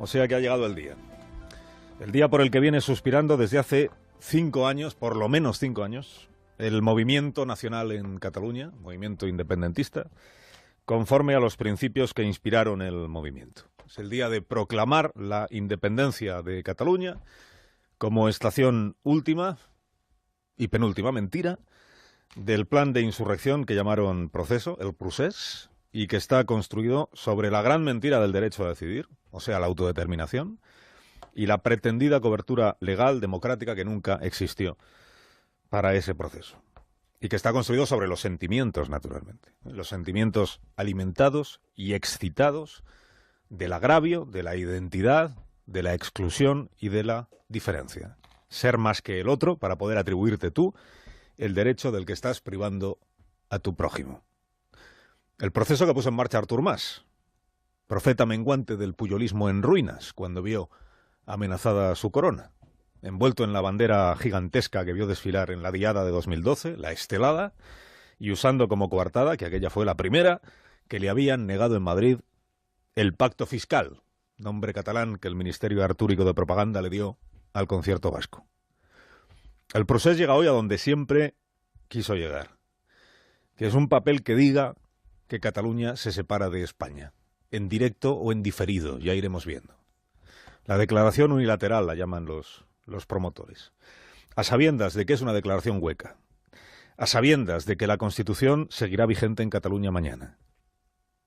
o sea que ha llegado el día. El día por el que viene suspirando desde hace 5 años, por lo menos 5 años, el movimiento nacional en Cataluña, movimiento independentista, conforme a los principios que inspiraron el movimiento. Es el día de proclamar la independencia de Cataluña como estación última y penúltima mentira del plan de insurrección que llamaron Proceso, el Procés, y que está construido sobre la gran mentira del derecho a decidir, o sea, la autodeterminación, y la pretendida cobertura legal, democrática, que nunca existió para ese proceso. Y que está construido sobre los sentimientos, naturalmente. Los sentimientos alimentados y excitados del agravio, de la identidad, de la exclusión y de la diferencia. Ser más que el otro para poder atribuirte tú el derecho del que estás privando a tu prójimo. El proceso que puso en marcha Artur Mas, profeta menguante del puyolismo en ruinas, cuando vio amenazada su corona, envuelto en la bandera gigantesca que vio desfilar en la Diada de 2012, la estelada, y usando como coartada, que aquella fue la primera, que le habían negado en Madrid el pacto fiscal, nombre catalán que el Ministerio Artúrico de Propaganda le dio al concierto vasco. El procés llega hoy a donde siempre quiso llegar, que es un papel que diga que Cataluña se separa de España, en directo o en diferido, ya iremos viendo. La declaración unilateral la llaman los promotores, a sabiendas de que es una declaración hueca, a sabiendas de que la Constitución seguirá vigente en Cataluña mañana,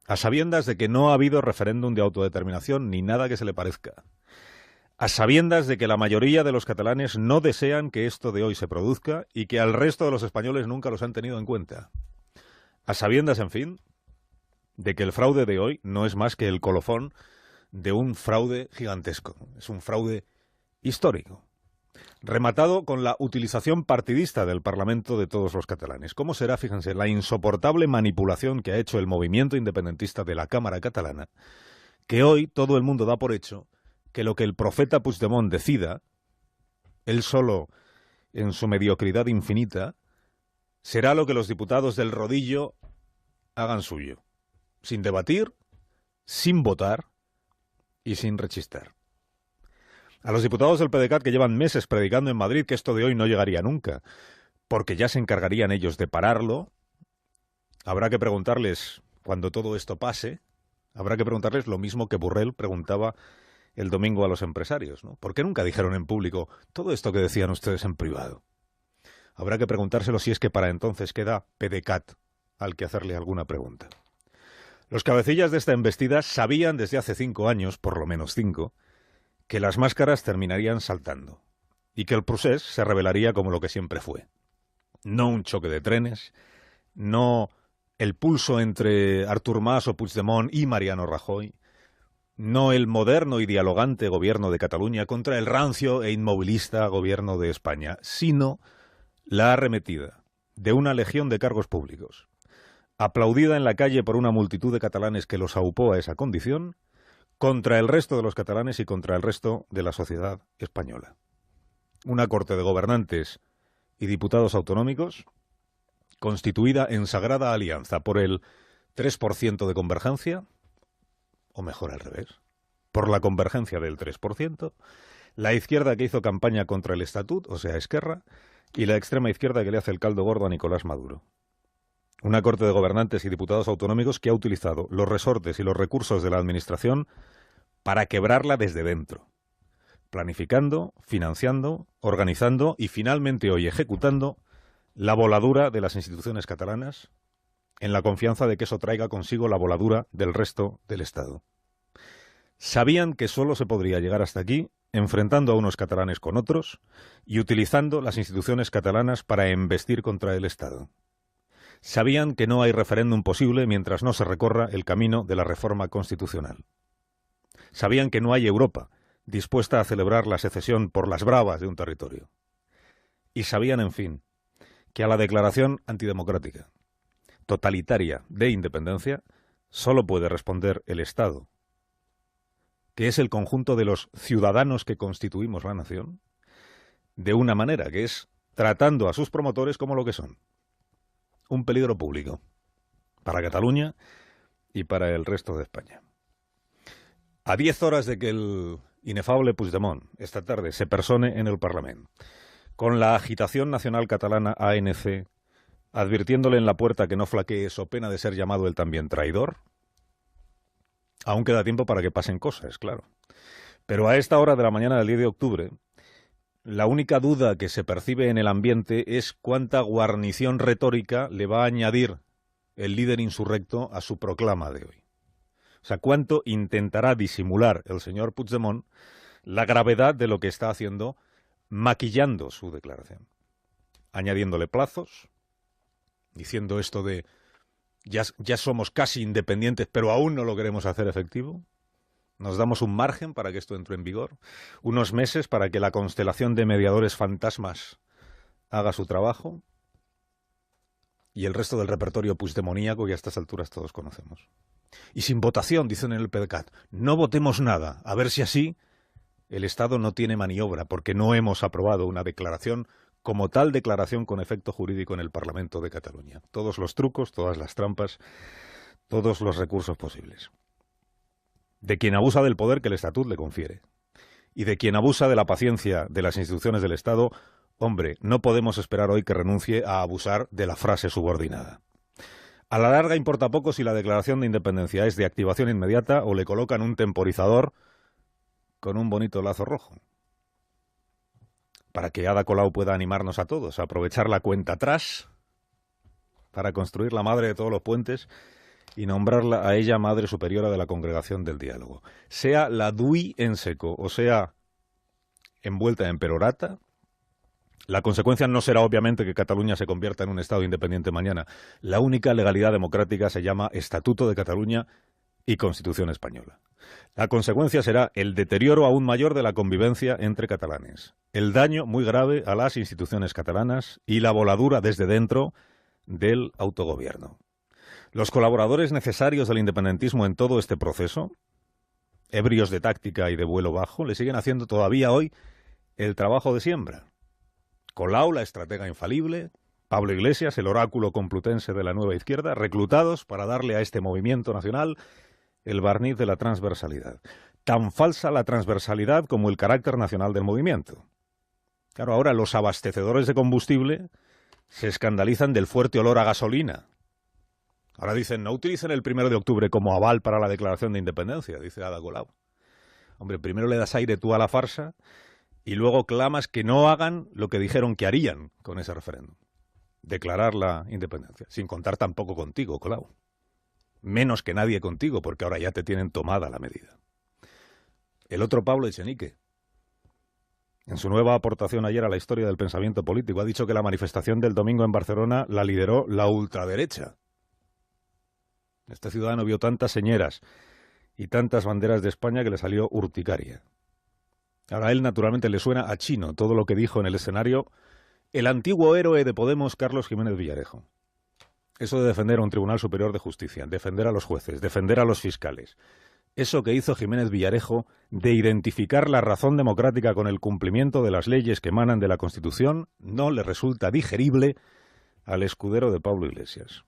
a sabiendas de que no ha habido referéndum de autodeterminación ni nada que se le parezca, a sabiendas de que la mayoría de los catalanes no desean que esto de hoy se produzca y que al resto de los españoles nunca los han tenido en cuenta, a sabiendas, en fin, de que el fraude de hoy no es más que el colofón de un fraude gigantesco, es un fraude histórico, rematado con la utilización partidista del Parlamento de todos los catalanes. ¿Cómo será, fíjense, la insoportable manipulación que ha hecho el movimiento independentista de la Cámara catalana, que hoy todo el mundo da por hecho que lo que el profeta Puigdemont decida, él solo en su mediocridad infinita, será lo que los diputados del rodillo hagan suyo, sin debatir, sin votar y sin rechistar. A los diputados del PDeCAT que llevan meses predicando en Madrid que esto de hoy no llegaría nunca, porque ya se encargarían ellos de pararlo, habrá que preguntarles, cuando todo esto pase, habrá que preguntarles lo mismo que Borrell preguntaba el domingo a los empresarios, ¿no? ¿Por qué nunca dijeron en público todo esto que decían ustedes en privado? Habrá que preguntárselo si es que para entonces queda PDeCAT al que hacerle alguna pregunta. Los cabecillas de esta embestida sabían desde hace 5 años, por lo menos 5, que las máscaras terminarían saltando y que el procés se revelaría como lo que siempre fue. No un choque de trenes, no el pulso entre Artur Mas o Puigdemont y Mariano Rajoy, no el moderno y dialogante gobierno de Cataluña contra el rancio e inmovilista gobierno de España, sino la arremetida de una legión de cargos públicos, aplaudida en la calle por una multitud de catalanes que los aupó a esa condición, contra el resto de los catalanes y contra el resto de la sociedad española. Una corte de gobernantes y diputados autonómicos constituida en sagrada alianza por el 3% de convergencia, o mejor al revés, por la convergencia del 3%, la izquierda que hizo campaña contra el Estatut, o sea, Esquerra, y la extrema izquierda que le hace el caldo gordo a Nicolás Maduro. Una corte de gobernantes y diputados autonómicos que ha utilizado los resortes y los recursos de la administración para quebrarla desde dentro, planificando, financiando, organizando y finalmente hoy ejecutando la voladura de las instituciones catalanas en la confianza de que eso traiga consigo la voladura del resto del Estado. Sabían que solo se podría llegar hasta aquí enfrentando a unos catalanes con otros y utilizando las instituciones catalanas para embestir contra el Estado. Sabían que no hay referéndum posible mientras no se recorra el camino de la reforma constitucional. Sabían que no hay Europa dispuesta a celebrar la secesión por las bravas de un territorio. Y sabían, en fin, que a la declaración antidemocrática, totalitaria de independencia, solo puede responder el Estado, que es el conjunto de los ciudadanos que constituimos la nación, de una manera, que es tratando a sus promotores como lo que son, un peligro público para Cataluña y para el resto de España. A 10 horas de que el inefable Puigdemont esta tarde se persone en el Parlamento, con la agitación nacional catalana ANC advirtiéndole en la puerta que no flaquee so pena de ser llamado él también traidor, aún queda tiempo para que pasen cosas, claro. Pero a esta hora de la mañana del 10 de octubre, la única duda que se percibe en el ambiente es cuánta guarnición retórica le va a añadir el líder insurrecto a su proclama de hoy. O sea, cuánto intentará disimular el señor Puigdemont la gravedad de lo que está haciendo, maquillando su declaración, añadiéndole plazos, diciendo esto de ya somos casi independientes, pero aún no lo queremos hacer efectivo. Nos damos un margen para que esto entre en vigor, unos meses para que la constelación de mediadores fantasmas haga su trabajo y el resto del repertorio puigdemoníaco que a estas alturas todos conocemos. Y sin votación, dicen en el PDCAT, no votemos nada, a ver si así el Estado no tiene maniobra, porque no hemos aprobado una declaración como tal declaración con efecto jurídico en el Parlamento de Cataluña. Todos los trucos, todas las trampas, todos los recursos posibles. De quien abusa del poder que el Estatut le confiere. Y de quien abusa de la paciencia de las instituciones del Estado, hombre, no podemos esperar hoy que renuncie a abusar de la frase subordinada. A la larga importa poco si la declaración de independencia es de activación inmediata o le colocan un temporizador con un bonito lazo rojo. Para que Ada Colau pueda animarnos a todos, a aprovechar la cuenta atrás para construir la madre de todos los puentes y nombrarla a ella Madre Superiora de la Congregación del Diálogo. Sea la DUI en seco o sea envuelta en perorata, la consecuencia no será obviamente que Cataluña se convierta en un Estado independiente mañana. La única legalidad democrática se llama Estatuto de Cataluña y Constitución Española. La consecuencia será el deterioro aún mayor de la convivencia entre catalanes, el daño muy grave a las instituciones catalanas y la voladura desde dentro del autogobierno. Los colaboradores necesarios del independentismo en todo este proceso, ebrios de táctica y de vuelo bajo, le siguen haciendo todavía hoy el trabajo de siembra. Colau, la estratega infalible, Pablo Iglesias, el oráculo complutense de la nueva izquierda, reclutados para darle a este movimiento nacional el barniz de la transversalidad. Tan falsa la transversalidad como el carácter nacional del movimiento. Claro, ahora los abastecedores de combustible se escandalizan del fuerte olor a gasolina. Ahora dicen, no utilicen el 1 de octubre como aval para la declaración de independencia, dice Ada Colau. Hombre, primero le das aire tú a la farsa y luego clamas que no hagan lo que dijeron que harían con ese referéndum. Declarar la independencia. Sin contar tampoco contigo, Colau. Menos que nadie contigo, porque ahora ya te tienen tomada la medida. El otro Pablo Echenique, en su nueva aportación ayer a la historia del pensamiento político, ha dicho que la manifestación del domingo en Barcelona la lideró la ultraderecha. Este ciudadano vio tantas señeras y tantas banderas de España que le salió urticaria. Ahora a él naturalmente le suena a chino todo lo que dijo en el escenario el antiguo héroe de Podemos, Carlos Jiménez Villarejo. Eso de defender a un Tribunal Superior de Justicia, defender a los jueces, defender a los fiscales. Eso que hizo Jiménez Villarejo de identificar la razón democrática con el cumplimiento de las leyes que emanan de la Constitución no le resulta digerible al escudero de Pablo Iglesias.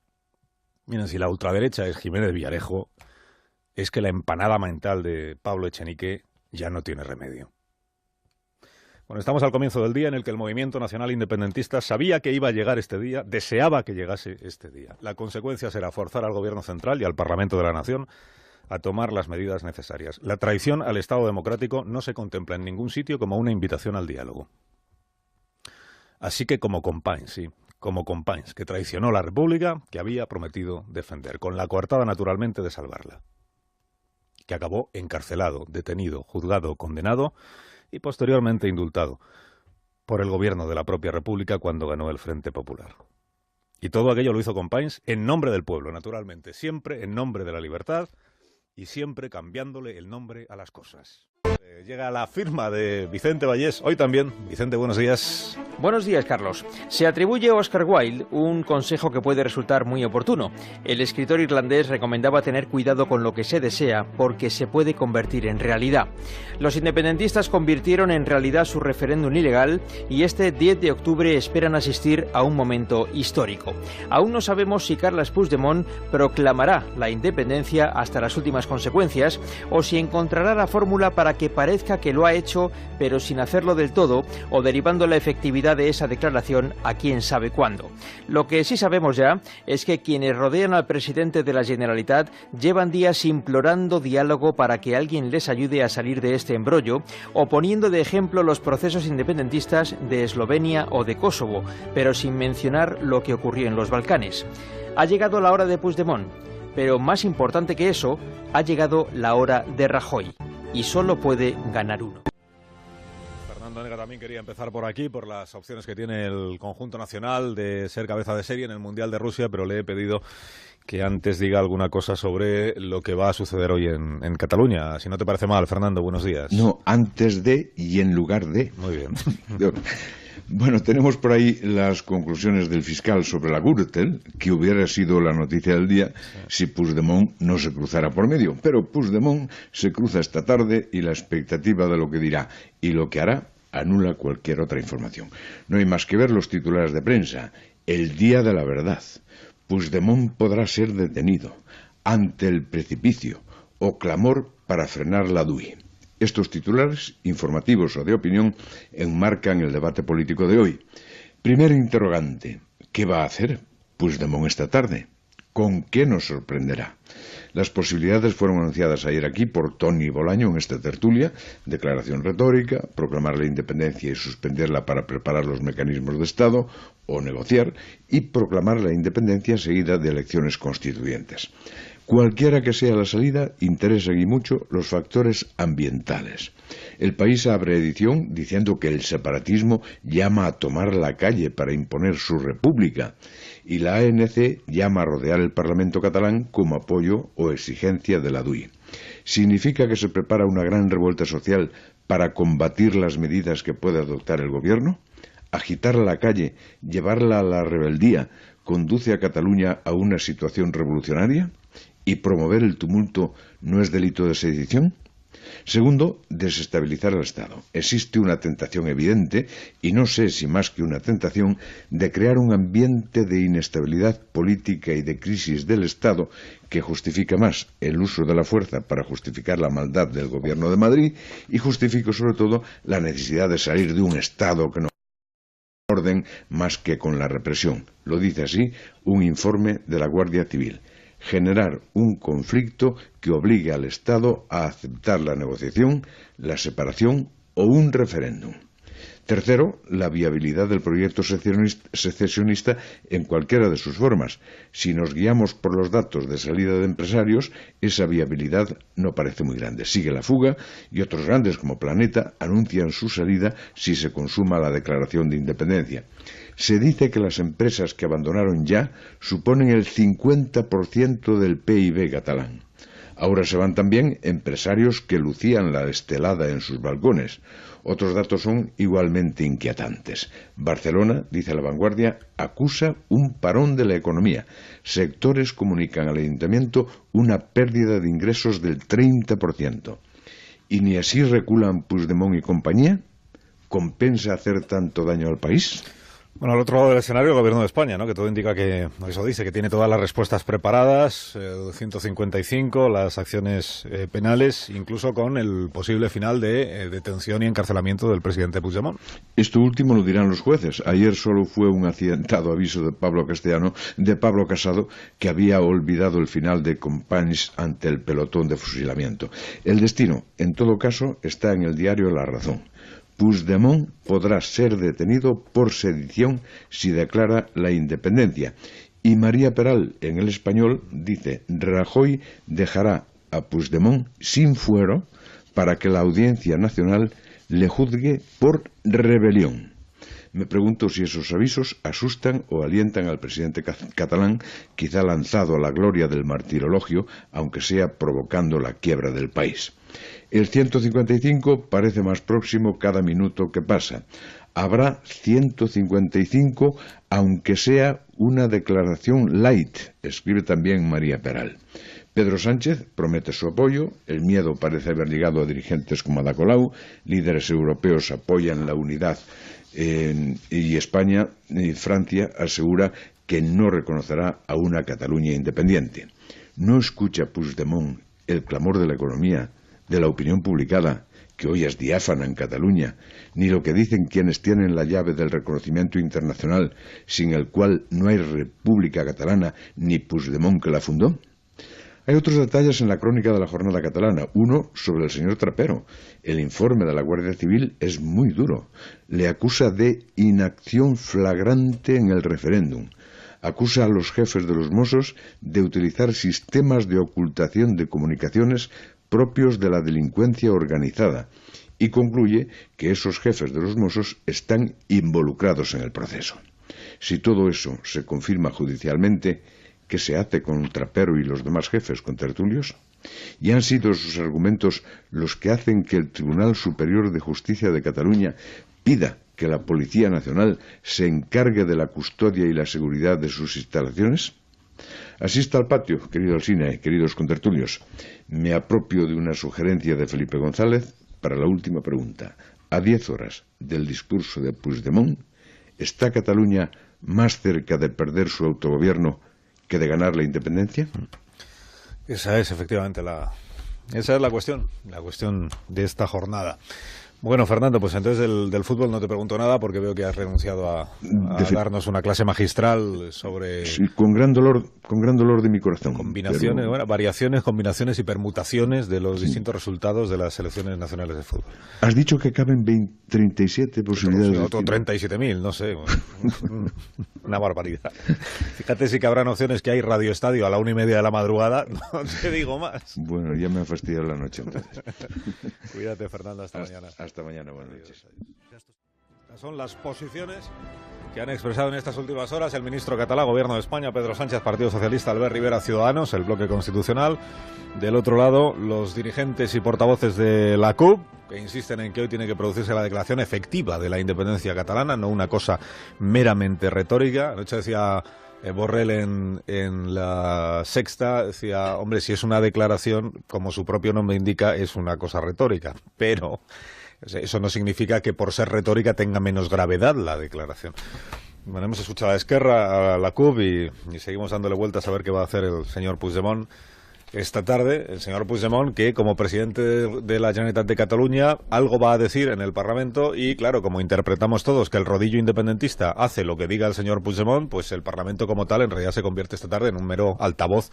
Miren, si la ultraderecha es Jiménez Villarejo, es que la empanada mental de Pablo Echenique ya no tiene remedio. Bueno, estamos al comienzo del día en el que el movimiento nacional independentista sabía que iba a llegar este día, deseaba que llegase este día. La consecuencia será forzar al Gobierno central y al Parlamento de la Nación a tomar las medidas necesarias. La traición al Estado democrático no se contempla en ningún sitio como una invitación al diálogo. Así que como Companys, sí, como Companys, que traicionó la República que había prometido defender, con la coartada naturalmente de salvarla, que acabó encarcelado, detenido, juzgado, condenado y posteriormente indultado por el gobierno de la propia República cuando ganó el Frente Popular. Y todo aquello lo hizo Companys en nombre del pueblo, naturalmente, siempre en nombre de la libertad y siempre cambiándole el nombre a las cosas. Llega la firma de Vicente Vallés, hoy también. Vicente, buenos días. Buenos días, Carlos. Se atribuye a Oscar Wilde un consejo que puede resultar muy oportuno. El escritor irlandés recomendaba tener cuidado con lo que se desea porque se puede convertir en realidad. Los independentistas convirtieron en realidad su referéndum ilegal y este 10 de octubre esperan asistir a un momento histórico. Aún no sabemos si Carles Puigdemont proclamará la independencia hasta las últimas consecuencias o si encontrará la fórmula para que parezca que lo ha hecho pero sin hacerlo del todo o derivando la efectividad de esa declaración a quién sabe cuándo. Lo que sí sabemos ya es que quienes rodean al presidente de la Generalitat llevan días implorando diálogo para que alguien les ayude a salir de este embrollo o poniendo de ejemplo los procesos independentistas de Eslovenia o de Kosovo, pero sin mencionar lo que ocurrió en los Balcanes. Ha llegado la hora de Puigdemont, pero más importante que eso, ha llegado la hora de Rajoy, y solo puede ganar uno. Fernando Onega también quería empezar por aquí, por las opciones que tiene el conjunto nacional de ser cabeza de serie en el Mundial de Rusia, pero le he pedido que antes diga alguna cosa sobre lo que va a suceder hoy en Cataluña. Si no te parece mal, Fernando, buenos días. No, antes de y en lugar de. Muy bien. Bueno, tenemos por ahí las conclusiones del fiscal sobre la Gürtel, que hubiera sido la noticia del día si Puigdemont no se cruzara por medio. Pero Puigdemont se cruza esta tarde y la expectativa de lo que dirá y lo que hará anula cualquier otra información. No hay más que ver los titulares de prensa. El día de la verdad. Puigdemont podrá ser detenido ante el precipicio o clamor para frenar la DUI. Estos titulares, informativos o de opinión, enmarcan el debate político de hoy. Primer interrogante, ¿qué va a hacer Puigdemont esta tarde? ¿Con qué nos sorprenderá? Las posibilidades fueron anunciadas ayer aquí por Toni Bolaño en esta tertulia: declaración retórica, proclamar la independencia y suspenderla para preparar los mecanismos de Estado, o negociar, y proclamar la independencia seguida de elecciones constituyentes. Cualquiera que sea la salida, interesan y mucho los factores ambientales. El País abre edición diciendo que el separatismo llama a tomar la calle para imponer su república y la ANC llama a rodear el Parlamento catalán como apoyo o exigencia de la DUI. ¿Significa que se prepara una gran revuelta social para combatir las medidas que puede adoptar el gobierno? ¿Agitar la calle, llevarla a la rebeldía, conduce a Cataluña a una situación revolucionaria? ¿Y promover el tumulto no es delito de sedición? Segundo, desestabilizar al Estado. Existe una tentación evidente, y no sé si más que una tentación, de crear un ambiente de inestabilidad política y de crisis del Estado que justifica más el uso de la fuerza para justificar la maldad del Gobierno de Madrid y justifica sobre todo la necesidad de salir de un Estado que no orden más que con la represión. Lo dice así un informe de la Guardia Civil. Generar un conflicto que obligue al Estado a aceptar la negociación, la separación o un referéndum. Tercero, la viabilidad del proyecto secesionista en cualquiera de sus formas. Si nos guiamos por los datos de salida de empresarios, esa viabilidad no parece muy grande. Sigue la fuga y otros grandes como Planeta anuncian su salida si se consuma la declaración de independencia. Se dice que las empresas que abandonaron ya suponen el 50% del PIB catalán. Ahora se van también empresarios que lucían la estelada en sus balcones. Otros datos son igualmente inquietantes. Barcelona, dice La Vanguardia, acusa un parón de la economía. Sectores comunican al ayuntamiento una pérdida de ingresos del 30%. ¿Y ni así reculan Puigdemont y compañía? ¿Compensa hacer tanto daño al país? Bueno, al otro lado del escenario, el Gobierno de España, ¿no? Que todo indica que, eso dice, que tiene todas las respuestas preparadas, 155, las acciones penales, incluso con el posible final de detención y encarcelamiento del presidente Puigdemont. Esto último lo dirán los jueces. Ayer solo fue un accidentado aviso de Pablo Casado, que había olvidado el final de Companys ante el pelotón de fusilamiento. El destino, en todo caso, está en el diario La Razón. Puigdemont podrá ser detenido por sedición si declara la independencia. Y María Peral, en El Español, dice: Rajoy dejará a Puigdemont sin fuero para que la Audiencia Nacional le juzgue por rebelión. Me pregunto si esos avisos asustan o alientan al presidente catalán, quizá lanzado a la gloria del martirologio, aunque sea provocando la quiebra del país. El 155 parece más próximo cada minuto que pasa. Habrá 155 aunque sea una declaración light, escribe también María Peral. Pedro Sánchez promete su apoyo, el miedo parece haber llegado a dirigentes como Ada Colau, líderes europeos apoyan la unidad y España y Francia asegura que no reconocerá a una Cataluña independiente. ¿No escucha Puigdemont el clamor de la economía, de la opinión publicada, que hoy es diáfana en Cataluña, ni lo que dicen quienes tienen la llave del reconocimiento internacional, sin el cual no hay República Catalana ni Puigdemont que la fundó? Hay otros detalles en la crónica de la jornada catalana. Uno sobre el señor Trapero. El informe de la Guardia Civil es muy duro. Le acusa de inacción flagrante en el referéndum. Acusa a los jefes de los Mossos de utilizar sistemas de ocultación de comunicaciones propios de la delincuencia organizada y concluye que esos jefes de los Mossos están involucrados en el proceso. Si todo eso se confirma judicialmente, ¿qué se hace con Trapero y los demás jefes contertulios? ¿Y han sido sus argumentos los que hacen que el Tribunal Superior de Justicia de Cataluña pida que la Policía Nacional se encargue de la custodia y la seguridad de sus instalaciones? Asista al patio, querido Alsina y queridos contertulios. Me apropio de una sugerencia de Felipe González para la última pregunta. A 10 horas del discurso de Puigdemont, ¿está Cataluña más cerca de perder su autogobierno que de ganar la independencia? Esa es efectivamente esa es la cuestión de esta jornada. Bueno, Fernando, pues entonces del fútbol no te pregunto nada porque veo que has renunciado a darnos una clase magistral sobre... Sí, con gran dolor de mi corazón. Combinaciones, bueno, variaciones, combinaciones y permutaciones de los distintos resultados de las selecciones nacionales de fútbol. Has dicho que caben 37 posibilidades. Otro 37.000, no sé. Una barbaridad. Fíjate si cabrán opciones que hay Radio Estadio a la 1:30 de la madrugada, no te digo más. Bueno, ya me ha fastidiado la noche entonces. Cuídate, Fernando, hasta mañana. Hasta mañana, buenas noches. Estas son las posiciones que han expresado en estas últimas horas el ministro catalán, Gobierno de España, Pedro Sánchez, Partido Socialista, Albert Rivera, Ciudadanos, el bloque constitucional. Del otro lado, los dirigentes y portavoces de la CUP, que insisten en que hoy tiene que producirse la declaración efectiva de la independencia catalana, no una cosa meramente retórica. Anoche decía Borrell en La Sexta, decía, hombre, si es una declaración, como su propio nombre indica, es una cosa retórica, pero eso no significa que por ser retórica tenga menos gravedad la declaración. Bueno, hemos escuchado a Esquerra, a la CUP y seguimos dándole vueltas a ver qué va a hacer el señor Puigdemont esta tarde. El señor Puigdemont, que como presidente de la Generalitat de Cataluña algo va a decir en el Parlamento y, claro, como interpretamos todos que el rodillo independentista hace lo que diga el señor Puigdemont, pues el Parlamento como tal en realidad se convierte esta tarde en un mero altavoz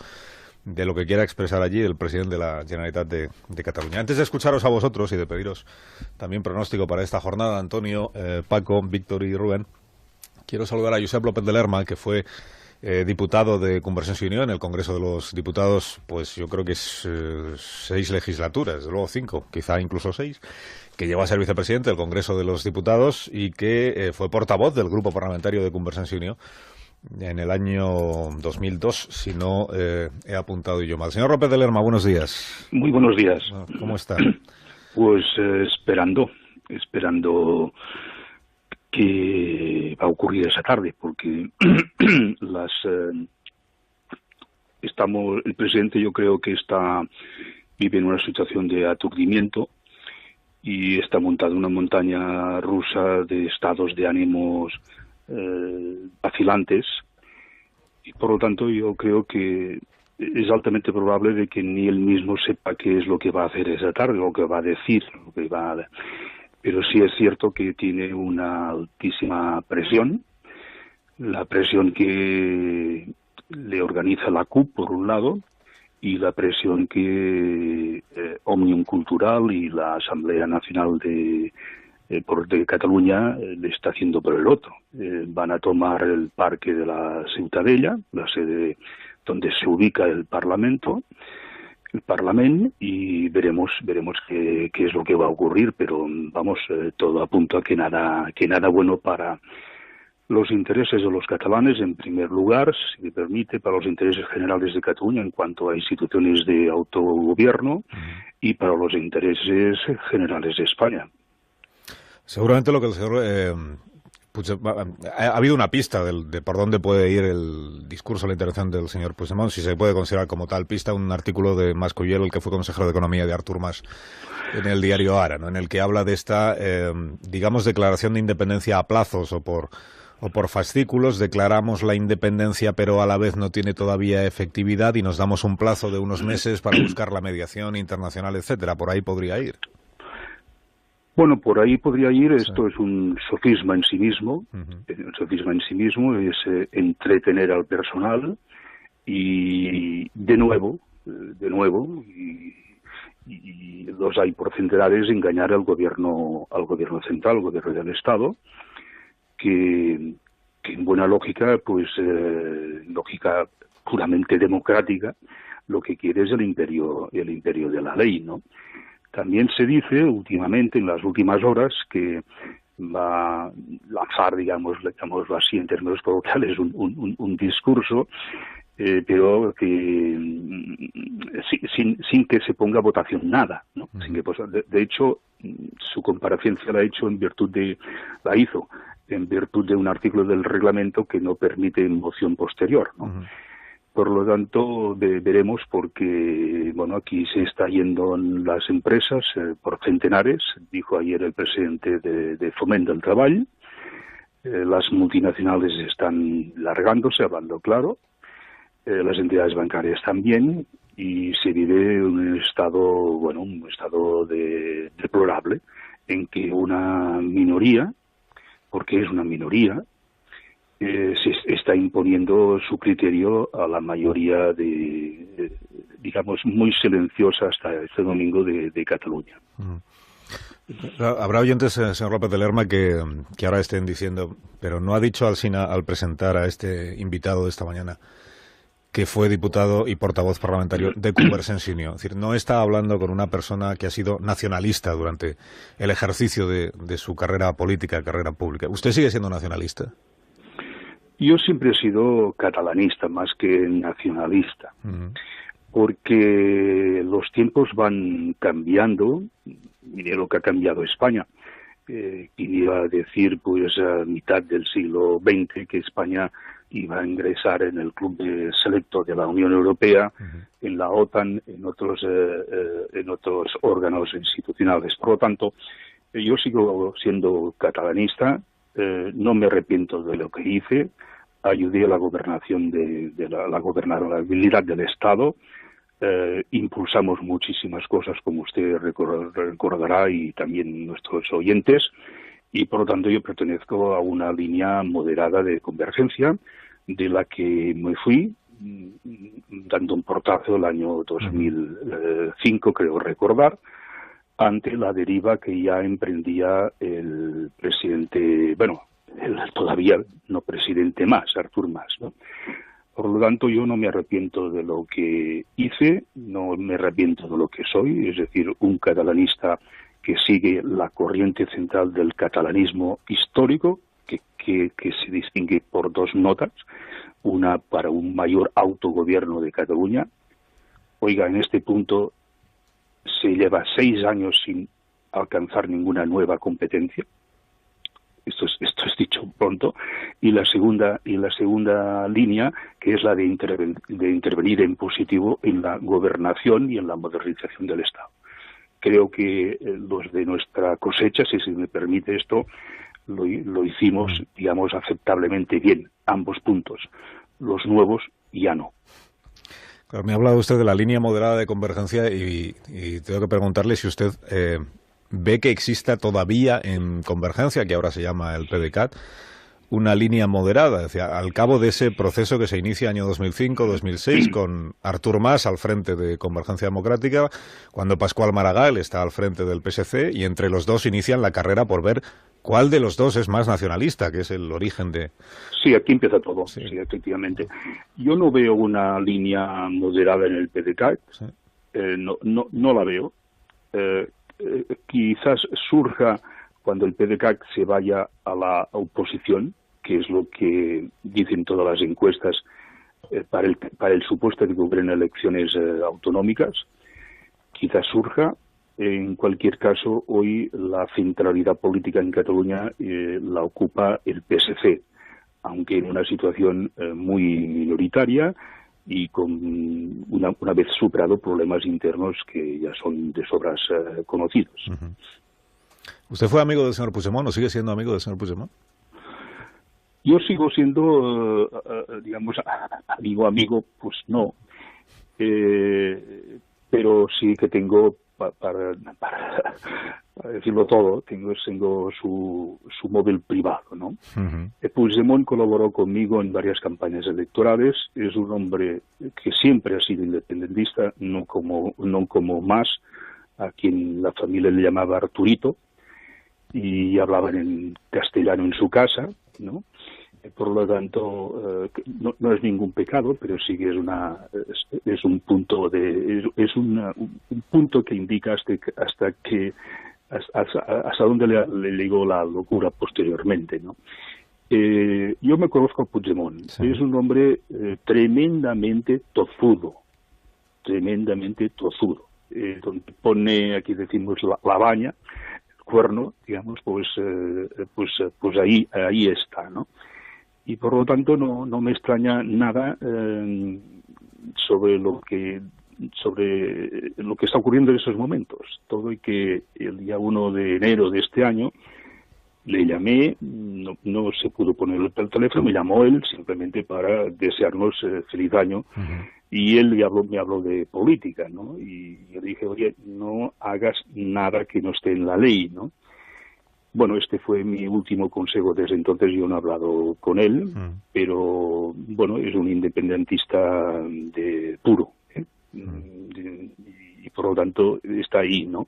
de lo que quiera expresar allí el presidente de la Generalitat de Cataluña. Antes de escucharos a vosotros y de pediros también pronóstico para esta jornada, Antonio, Paco, Víctor y Rubén, quiero saludar a Josep López de Lerma, que fue diputado de Convergencia y Unió en el Congreso de los Diputados, pues yo creo que es 6 legislaturas, desde luego 5, quizá incluso 6, que llegó a ser vicepresidente del Congreso de los Diputados y que fue portavoz del Grupo Parlamentario de Convergencia y Unió en el año 2002, si no he apuntado yo mal. Señor López de Lerma, buenos días. Muy buenos días. ¿Cómo está? Pues esperando que va a ocurrir esa tarde, porque el presidente yo creo que vive en una situación de aturdimiento y está montado en una montaña rusa de estados de ánimos vacilantes, y por lo tanto yo creo que es altamente probable de que ni él mismo sepa qué es lo que va a hacer esa tarde, lo que va a decir, pero sí es cierto que tiene una altísima presión, la presión que le organiza la CUP por un lado y la presión que Òmnium Cultural y la Asamblea Nacional de Cataluña le está haciendo por el otro. Van a tomar el parque de la Ciutadella, la sede donde se ubica el Parlamento, y veremos qué es lo que va a ocurrir, pero vamos, todo apunta a que nada bueno para los intereses de los catalanes, en primer lugar, si me permite, para los intereses generales de Cataluña en cuanto a instituciones de autogobierno y para los intereses generales de España. Seguramente lo que el señor ha habido una pista de por dónde puede ir el discurso, la intervención del señor Puigdemont, si se puede considerar como tal pista, un artículo de Mas-Colell, el que fue consejero de Economía de Artur Mas, en el diario Ara, ¿no? En el que habla de esta, digamos, declaración de independencia a plazos o por fascículos. Declaramos la independencia, pero a la vez no tiene todavía efectividad y nos damos un plazo de unos meses para buscar la mediación internacional, etcétera. Por ahí podría ir. Bueno, por ahí podría ir. Esto es un sofisma en sí mismo. Un sofisma en sí mismo es entretener al personal y de nuevo, y los hay por centenares, engañar al gobierno central, al gobierno del Estado, que en buena lógica, pues lógica puramente democrática, lo que quiere es el imperio de la ley, ¿no? También se dice últimamente, en las últimas horas, que va a lanzar, digámoslo así, en términos coloquiales, un discurso, pero que sin que se ponga a votación nada, ¿no? De hecho, su comparecencia la hizo en virtud de un artículo del reglamento que no permite moción posterior, ¿no? Por lo tanto, veremos, porque bueno, aquí se está yendo las empresas por centenares, dijo ayer el presidente de Foment del Treball. Las multinacionales están largándose, hablando claro, las entidades bancarias también, y se vive un estado deplorable en que una minoría, porque es una minoría, se está imponiendo su criterio a la mayoría digamos, muy silenciosa hasta este domingo de Cataluña. Habrá oyentes, señor López de Lerma, que ahora estén diciendo, pero no ha dicho Alsina al presentar a este invitado de esta mañana que fue diputado y portavoz parlamentario de Convergencia i Unió. Es decir, no está hablando con una persona que ha sido nacionalista durante el ejercicio de su carrera política, carrera pública. ¿Usted sigue siendo nacionalista? Yo siempre he sido catalanista más que nacionalista, porque los tiempos van cambiando. Mire lo que ha cambiado España. Quien iba a decir, pues a mitad del siglo XX, que España iba a ingresar en el club selecto de la Unión Europea, en la OTAN, en otros órganos institucionales. Por lo tanto, yo sigo siendo catalanista. No me arrepiento de lo que hice. Ayudé a la gobernación la gobernabilidad del Estado. Impulsamos muchísimas cosas, como usted recordará, y también nuestros oyentes, y por lo tanto yo pertenezco a una línea moderada de convergencia, de la que me fui dando un portazo el año 2005, creo recordar, ante la deriva que ya emprendía el presidente, bueno, el todavía no presidente Mas, Artur Mas, ¿no? Por lo tanto, yo no me arrepiento de lo que hice, no me arrepiento de lo que soy, es decir, un catalanista que sigue la corriente central del catalanismo histórico, que se distingue por dos notas, una para un mayor autogobierno de Cataluña. Oiga, en este punto se lleva 6 años sin alcanzar ninguna nueva competencia. Esto es dicho pronto. Y la segunda línea, que es la de intervenir en positivo en la gobernación y en la modernización del Estado. Creo que los de nuestra cosecha, si se me permite esto, lo hicimos, digamos, aceptablemente bien, ambos puntos. Los nuevos ya no. Claro, me ha hablado usted de la línea moderada de convergencia y tengo que preguntarle si usted ve que exista todavía en Convergencia, que ahora se llama el PDeCAT, una línea moderada. Es decir, al cabo de ese proceso que se inicia año 2005-2006 con Artur Mas al frente de Convergencia Democrática, cuando Pascual Maragall está al frente del PSC, y entre los dos inician la carrera por ver cuál de los dos es más nacionalista, que es el origen de... Sí, aquí empieza todo, sí, efectivamente. Yo no veo una línea moderada en el PDeCAT, no la veo. Quizás surja cuando el PDeCAT se vaya a la oposición, que es lo que dicen todas las encuestas, para el supuesto de que hubieran elecciones autonómicas, quizás surja. En cualquier caso, hoy la centralidad política en Cataluña la ocupa el PSC, aunque en una situación muy minoritaria y con una vez superado problemas internos que ya son de sobras conocidos. ¿Usted fue amigo del señor Puigdemont o sigue siendo amigo del señor Puigdemont? Yo sigo siendo, digamos, amigo, pues no, pero sí que tengo, para decirlo todo, tengo su móvil privado, ¿no? Puigdemont colaboró conmigo en varias campañas electorales. Es un hombre que siempre ha sido independentista, no como más, a quien la familia le llamaba Arturito, y hablaban en castellano en su casa, ¿no? Por lo tanto, no es ningún pecado, pero sí que es un punto un punto que indica hasta dónde le llegó la locura posteriormente, ¿no? Yo me conozco a Puigdemont. Sí. Es un hombre tremendamente tozudo, donde pone, aquí decimos, la baña, el cuerno, digamos, pues ahí está, ¿no? Y por lo tanto no me extraña nada sobre lo que está ocurriendo en esos momentos. Todo y que el día 1 de enero de este año le llamé, no se pudo poner el teléfono, me llamó él simplemente para desearnos feliz año. Y él me habló de política, ¿no? Y yo dije, oye, no hagas nada que no esté en la ley, ¿no? Bueno, este fue mi último consejo. Desde entonces yo no he hablado con él, pero bueno, es un independentista puro, ¿eh? Y por lo tanto está ahí, ¿no?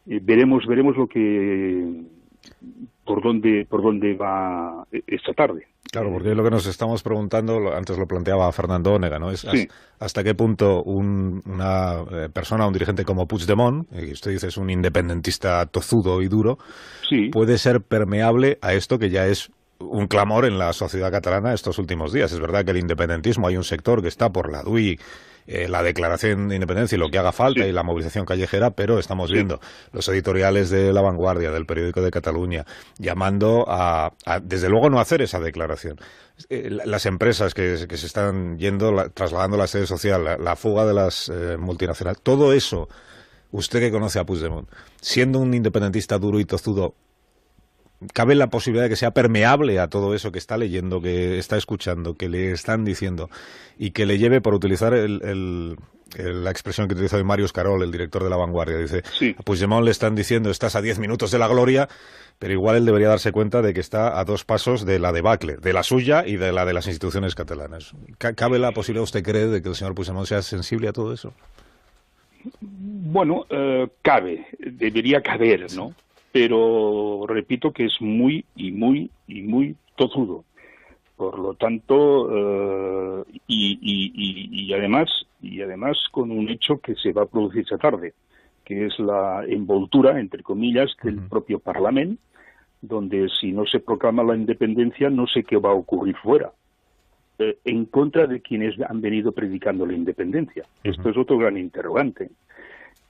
Veremos lo que por dónde va esta tarde. Claro, porque es lo que nos estamos preguntando, antes lo planteaba Fernando Onega, ¿no? Es hasta qué punto una persona, un dirigente como Puigdemont, que usted dice es un independentista tozudo y duro, puede ser permeable a esto que ya es un clamor en la sociedad catalana estos últimos días. Es verdad que el independentismo, hay un sector que está por la DUI, la declaración de independencia y lo que haga falta y la movilización callejera, pero estamos viendo los editoriales de La Vanguardia, del Periódico de Cataluña, llamando a desde luego no hacer esa declaración. Las empresas que se están yendo, trasladando la sede social, la fuga de las multinacionales, todo eso, usted que conoce a Puigdemont, siendo un independentista duro y tozudo, ¿cabe la posibilidad de que sea permeable a todo eso que está leyendo, que está escuchando, que le están diciendo y que le lleve, por utilizar la expresión que utilizó Marius Carol, el director de La Vanguardia, dice, a Puigdemont le están diciendo estás a 10 minutos de la gloria, pero igual él debería darse cuenta de que está a 2 pasos de la debacle, de la suya y de la de las instituciones catalanas? ¿Cabe la posibilidad, usted cree, de que el señor Puigdemont sea sensible a todo eso? Bueno, debería caber, ¿no? Pero repito que es muy tozudo. Por lo tanto, y además con un hecho que se va a producir esta tarde, que es la envoltura, entre comillas, del propio Parlamento, donde si no se proclama la independencia no sé qué va a ocurrir fuera, en contra de quienes han venido predicando la independencia. Esto es otro gran interrogante,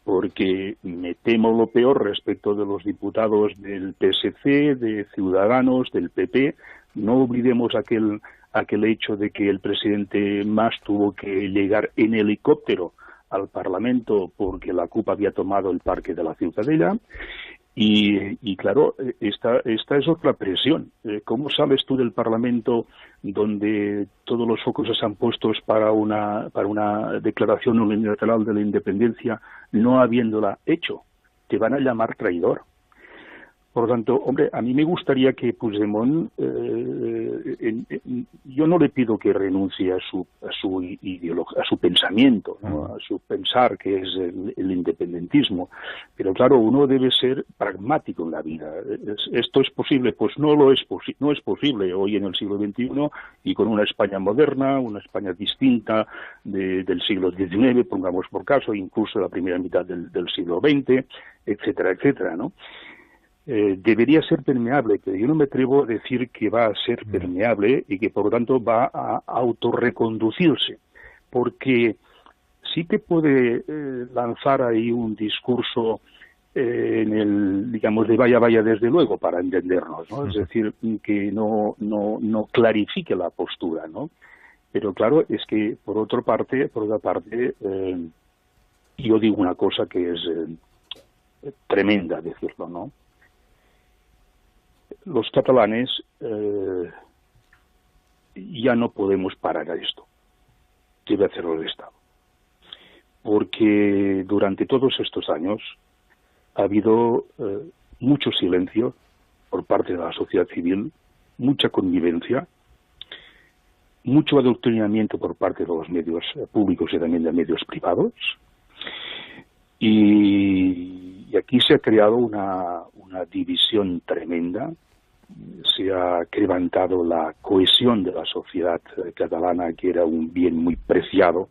porque me temo lo peor respecto de los diputados del PSC, de Ciudadanos, del PP. No olvidemos aquel hecho de que el presidente Mas tuvo que llegar en helicóptero al Parlamento porque la CUP había tomado el Parque de la Ciutadella. Y claro, esta es otra presión. ¿Cómo sales tú del Parlamento donde todos los focos están puestos para una declaración unilateral de la independencia, no habiéndola hecho? Te van a llamar traidor. Por lo tanto, hombre, a mí me gustaría que Puigdemont, yo no le pido que renuncie a su ideología, a su pensamiento, ¿no? A su pensar, que es el independentismo, pero claro, uno debe ser pragmático en la vida. ¿Esto es posible? Pues no es posible hoy en el siglo XXI y con una España moderna, una España distinta del siglo XIX, pongamos por caso, incluso la primera mitad del siglo XX, etcétera, etcétera, ¿no? debería ser permeable, pero yo no me atrevo a decir que va a ser permeable y que por lo tanto va a autorreconducirse, porque sí que puede lanzar ahí un discurso en el, digamos, de vaya desde luego, para entendernos, ¿no? Es decir, que no clarifique la postura, ¿no? Pero claro, es que por otra parte, yo digo una cosa que es tremenda decirlo, ¿no? Los catalanes ya no podemos parar a esto. Debe hacerlo el Estado. Porque durante todos estos años ha habido mucho silencio por parte de la sociedad civil, mucha connivencia, mucho adoctrinamiento por parte de los medios públicos y también de medios privados. Y aquí se ha creado una división tremenda, se ha quebrantado la cohesión de la sociedad catalana, que era un bien muy preciado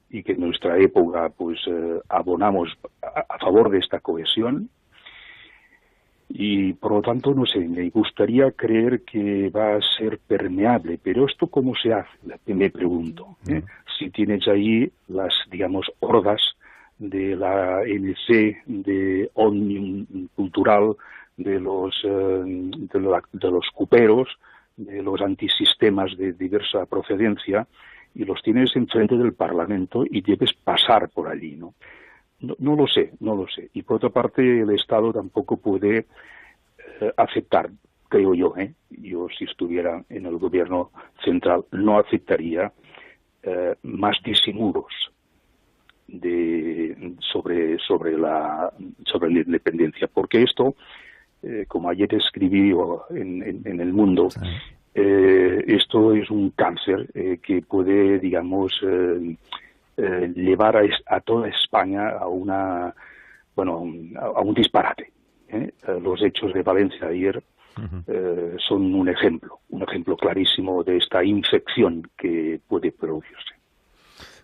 y que en nuestra época pues abonamos a favor de esta cohesión. Y por lo tanto, no sé, me gustaría creer que va a ser permeable, pero ¿esto cómo se hace? Me pregunto. Si tienes ahí las, digamos, hordas de la ANC, de Òmnium Cultural, de los cuperos, de los antisistemas de diversa procedencia, y los tienes enfrente del Parlamento y debes pasar por allí, ¿no? No lo sé. Y por otra parte, el Estado tampoco puede aceptar, creo yo, yo si estuviera en el gobierno central, no aceptaría más disimulos sobre la independencia, porque esto, como ayer escribí en El Mundo, sí. Esto es un cáncer que puede, digamos, llevar a toda España a un disparate. Los hechos de Valencia ayer son un ejemplo clarísimo de esta infección que puede producirse.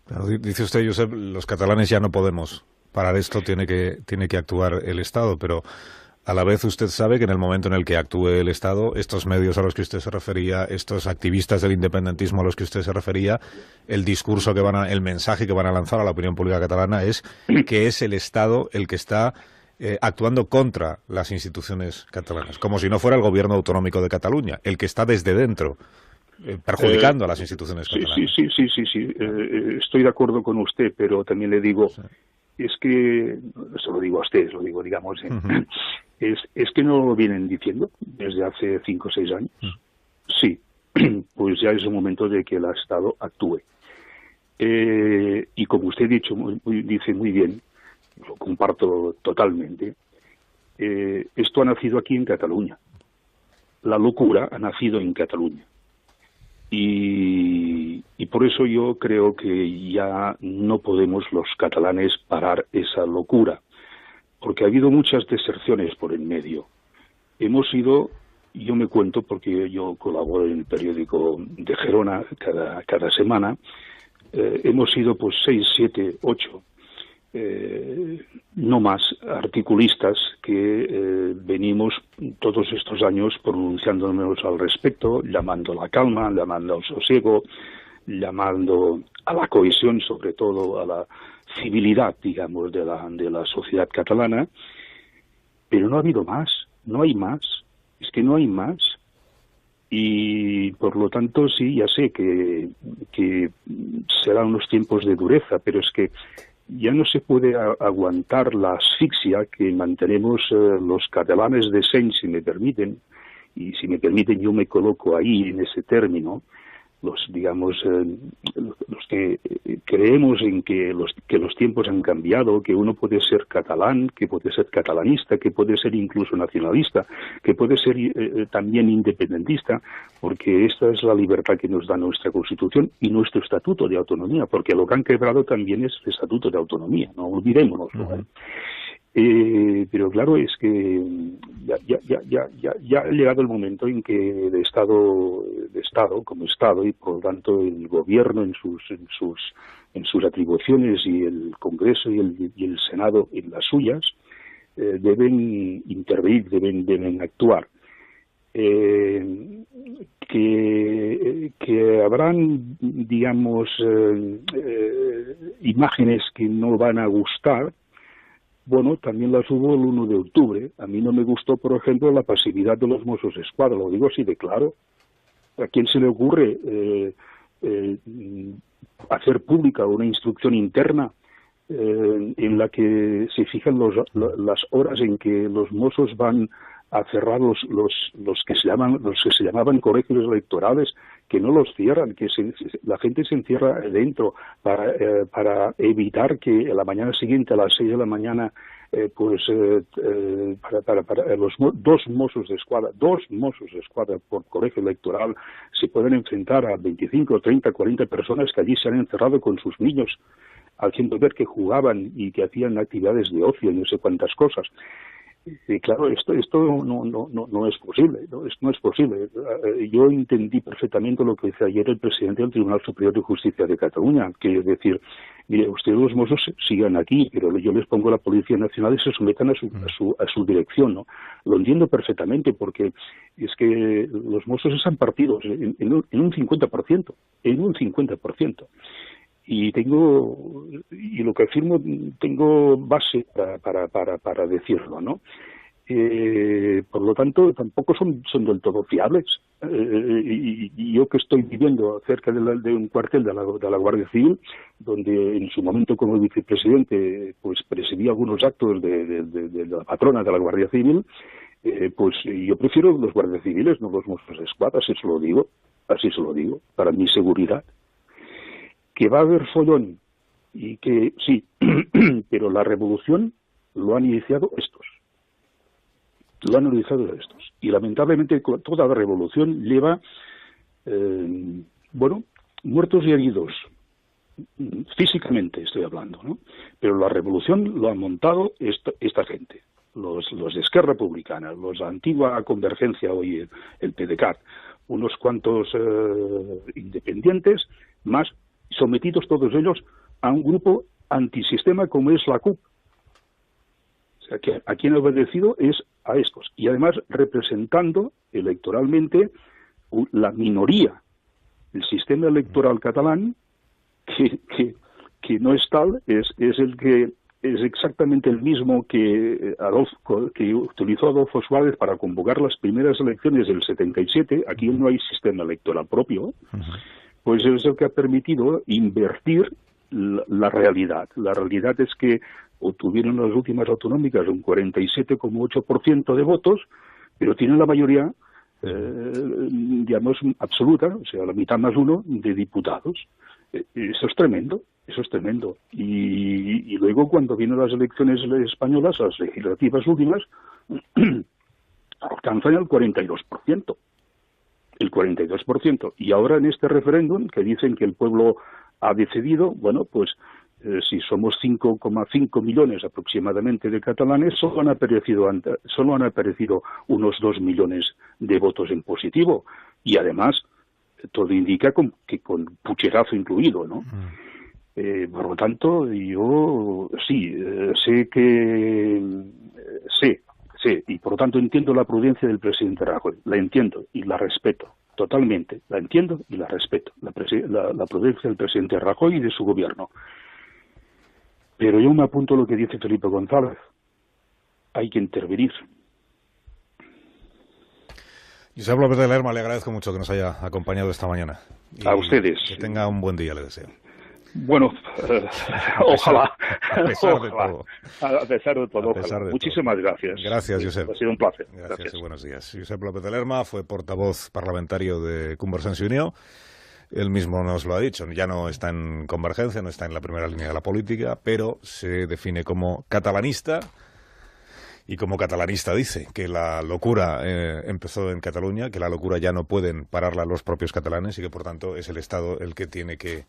Claro, dice usted, Josep, los catalanes ya no podemos parar esto, tiene que actuar el Estado, pero a la vez usted sabe que en el momento en el que actúe el Estado, estos medios a los que usted se refería, estos activistas del independentismo a los que usted se refería, el discurso el mensaje que van a lanzar a la opinión pública catalana es que es el Estado el que está actuando contra las instituciones catalanas, como si no fuera el gobierno autonómico de Cataluña, el que está desde dentro perjudicando a las instituciones catalanas. Sí. Estoy de acuerdo con usted, pero también le digo, es que, se lo digo a usted, lo digo, digamos, es que no lo vienen diciendo desde hace 5 o 6 años. Sí, pues ya es el momento de que el Estado actúe. Y como usted dice muy bien, lo comparto totalmente, esto ha nacido aquí en Cataluña. La locura ha nacido en Cataluña. Y por eso yo creo que ya no podemos los catalanes parar esa locura, porque ha habido muchas deserciones por en medio. Hemos ido, yo me cuento porque yo colaboro en el periódico de Gerona cada semana, hemos sido pues 6, 7, 8 no más articulistas que venimos todos estos años pronunciándonos al respecto, llamando a la calma, llamando al sosiego, llamando a la cohesión, sobre todo a la civilidad, digamos, de la sociedad catalana, pero no ha habido más, no hay más, es que no hay más. Y por lo tanto sí, ya sé que serán unos tiempos de dureza, pero es que ya no se puede aguantar la asfixia que mantenemos los catalanes de seny, si me permiten, y si me permiten yo me coloco ahí en ese término, los que creemos en que los tiempos han cambiado, que uno puede ser catalán, que puede ser catalanista, que puede ser incluso nacionalista, que puede ser también independentista, porque esta es la libertad que nos da nuestra Constitución y nuestro Estatuto de Autonomía, porque lo que han quebrado también es el Estatuto de Autonomía, no olvidémonos. Pero claro, es que ya ha llegado el momento en que el Estado como Estado, y por lo tanto el Gobierno en sus atribuciones, y el Congreso y el Senado en las suyas, deben intervenir, deben actuar. Que habrán, digamos, imágenes que no van a gustar. Bueno, también las hubo el 1 de octubre. A mí no me gustó, por ejemplo, la pasividad de los Mossos d'Esquadra, lo digo así de claro. ¿A quién se le ocurre hacer pública una instrucción interna en la que se fijan las horas en que los Mossos van a cerrar los que se llamaban colegios electorales, que no los cierran, que la gente se encierra dentro para evitar que a la mañana siguiente a las 6 de la mañana para los dos Mossos d'Esquadra por colegio electoral se pueden enfrentar a 25, 30, 40 personas que allí se han encerrado con sus niños, haciendo ver que jugaban y que hacían actividades de ocio y no sé cuántas cosas. Y claro, esto no es posible, no es posible. Yo entendí perfectamente lo que decía ayer el presidente del Tribunal Superior de Justicia de Cataluña, que es decir, mire, ustedes los Mossos sigan aquí, pero yo les pongo la Policía Nacional y se sometan a su dirección, ¿no? Lo entiendo perfectamente, porque es que los Mossos están partidos en un 50%, en un 50%. Y lo que afirmo, tengo base para decirlo, ¿no? Por lo tanto, tampoco son del todo fiables. Y yo que estoy viviendo cerca de un cuartel de la Guardia Civil, donde en su momento como vicepresidente pues presidía algunos actos de la patrona de la Guardia Civil, pues yo prefiero los guardias civiles, no los Mossos d'Esquadra, así se lo digo, para mi seguridad. Que va a haber follón y que sí, pero la revolución lo han iniciado estos. Y lamentablemente toda la revolución lleva, muertos y heridos, físicamente estoy hablando, ¿no? Pero la revolución lo han montado esta gente, los de Esquerra Republicana, los de Antigua Convergencia, hoy el PDeCAT, unos cuantos independientes, más sometidos todos ellos a un grupo antisistema como es la CUP. O sea, que a quien ha obedecido es a estos. Y además representando electoralmente la minoría. El sistema electoral catalán, que no es tal, es el que es exactamente el mismo que utilizó Adolfo Suárez para convocar las primeras elecciones del 77. Aquí no hay sistema electoral propio. Pues es el que ha permitido invertir la realidad. La realidad es que obtuvieron las últimas autonómicas un 47,8% de votos, pero tienen la mayoría, digamos, absoluta, o sea, la mitad más uno de diputados. Eso es tremendo. Y luego cuando vienen las elecciones españolas, las legislativas últimas, alcanzan el 42%. El 42%. Y ahora en este referéndum, que dicen que el pueblo ha decidido, bueno, pues si somos 5,5 millones aproximadamente de catalanes, solo han aparecido unos 2 millones de votos en positivo. Y además, todo indica que con pucherazo incluido, ¿no? Por lo tanto, yo sí, sé, y por lo tanto entiendo la prudencia del presidente Rajoy, la entiendo y la respeto totalmente, la entiendo y la respeto, la prudencia del presidente Rajoy y de su gobierno. Pero yo me apunto a lo que dice Felipe González, hay que intervenir. Josep López de Lerma, le agradezco mucho que nos haya acompañado esta mañana. A ustedes. Que tenga un buen día, le deseo. Bueno, ojalá. A pesar de todo. A pesar de todo. Muchísimas gracias. Gracias, Josep. Ha sido un placer. Gracias y buenos días. Josep López de Lerma fue portavoz parlamentario de Convergencia y Unió. Él mismo nos lo ha dicho. Ya no está en Convergencia, no está en la primera línea de la política, pero se define como catalanista. Y como catalanista dice que la locura empezó en Cataluña, que la locura ya no pueden pararla los propios catalanes y que por tanto es el Estado el que tiene que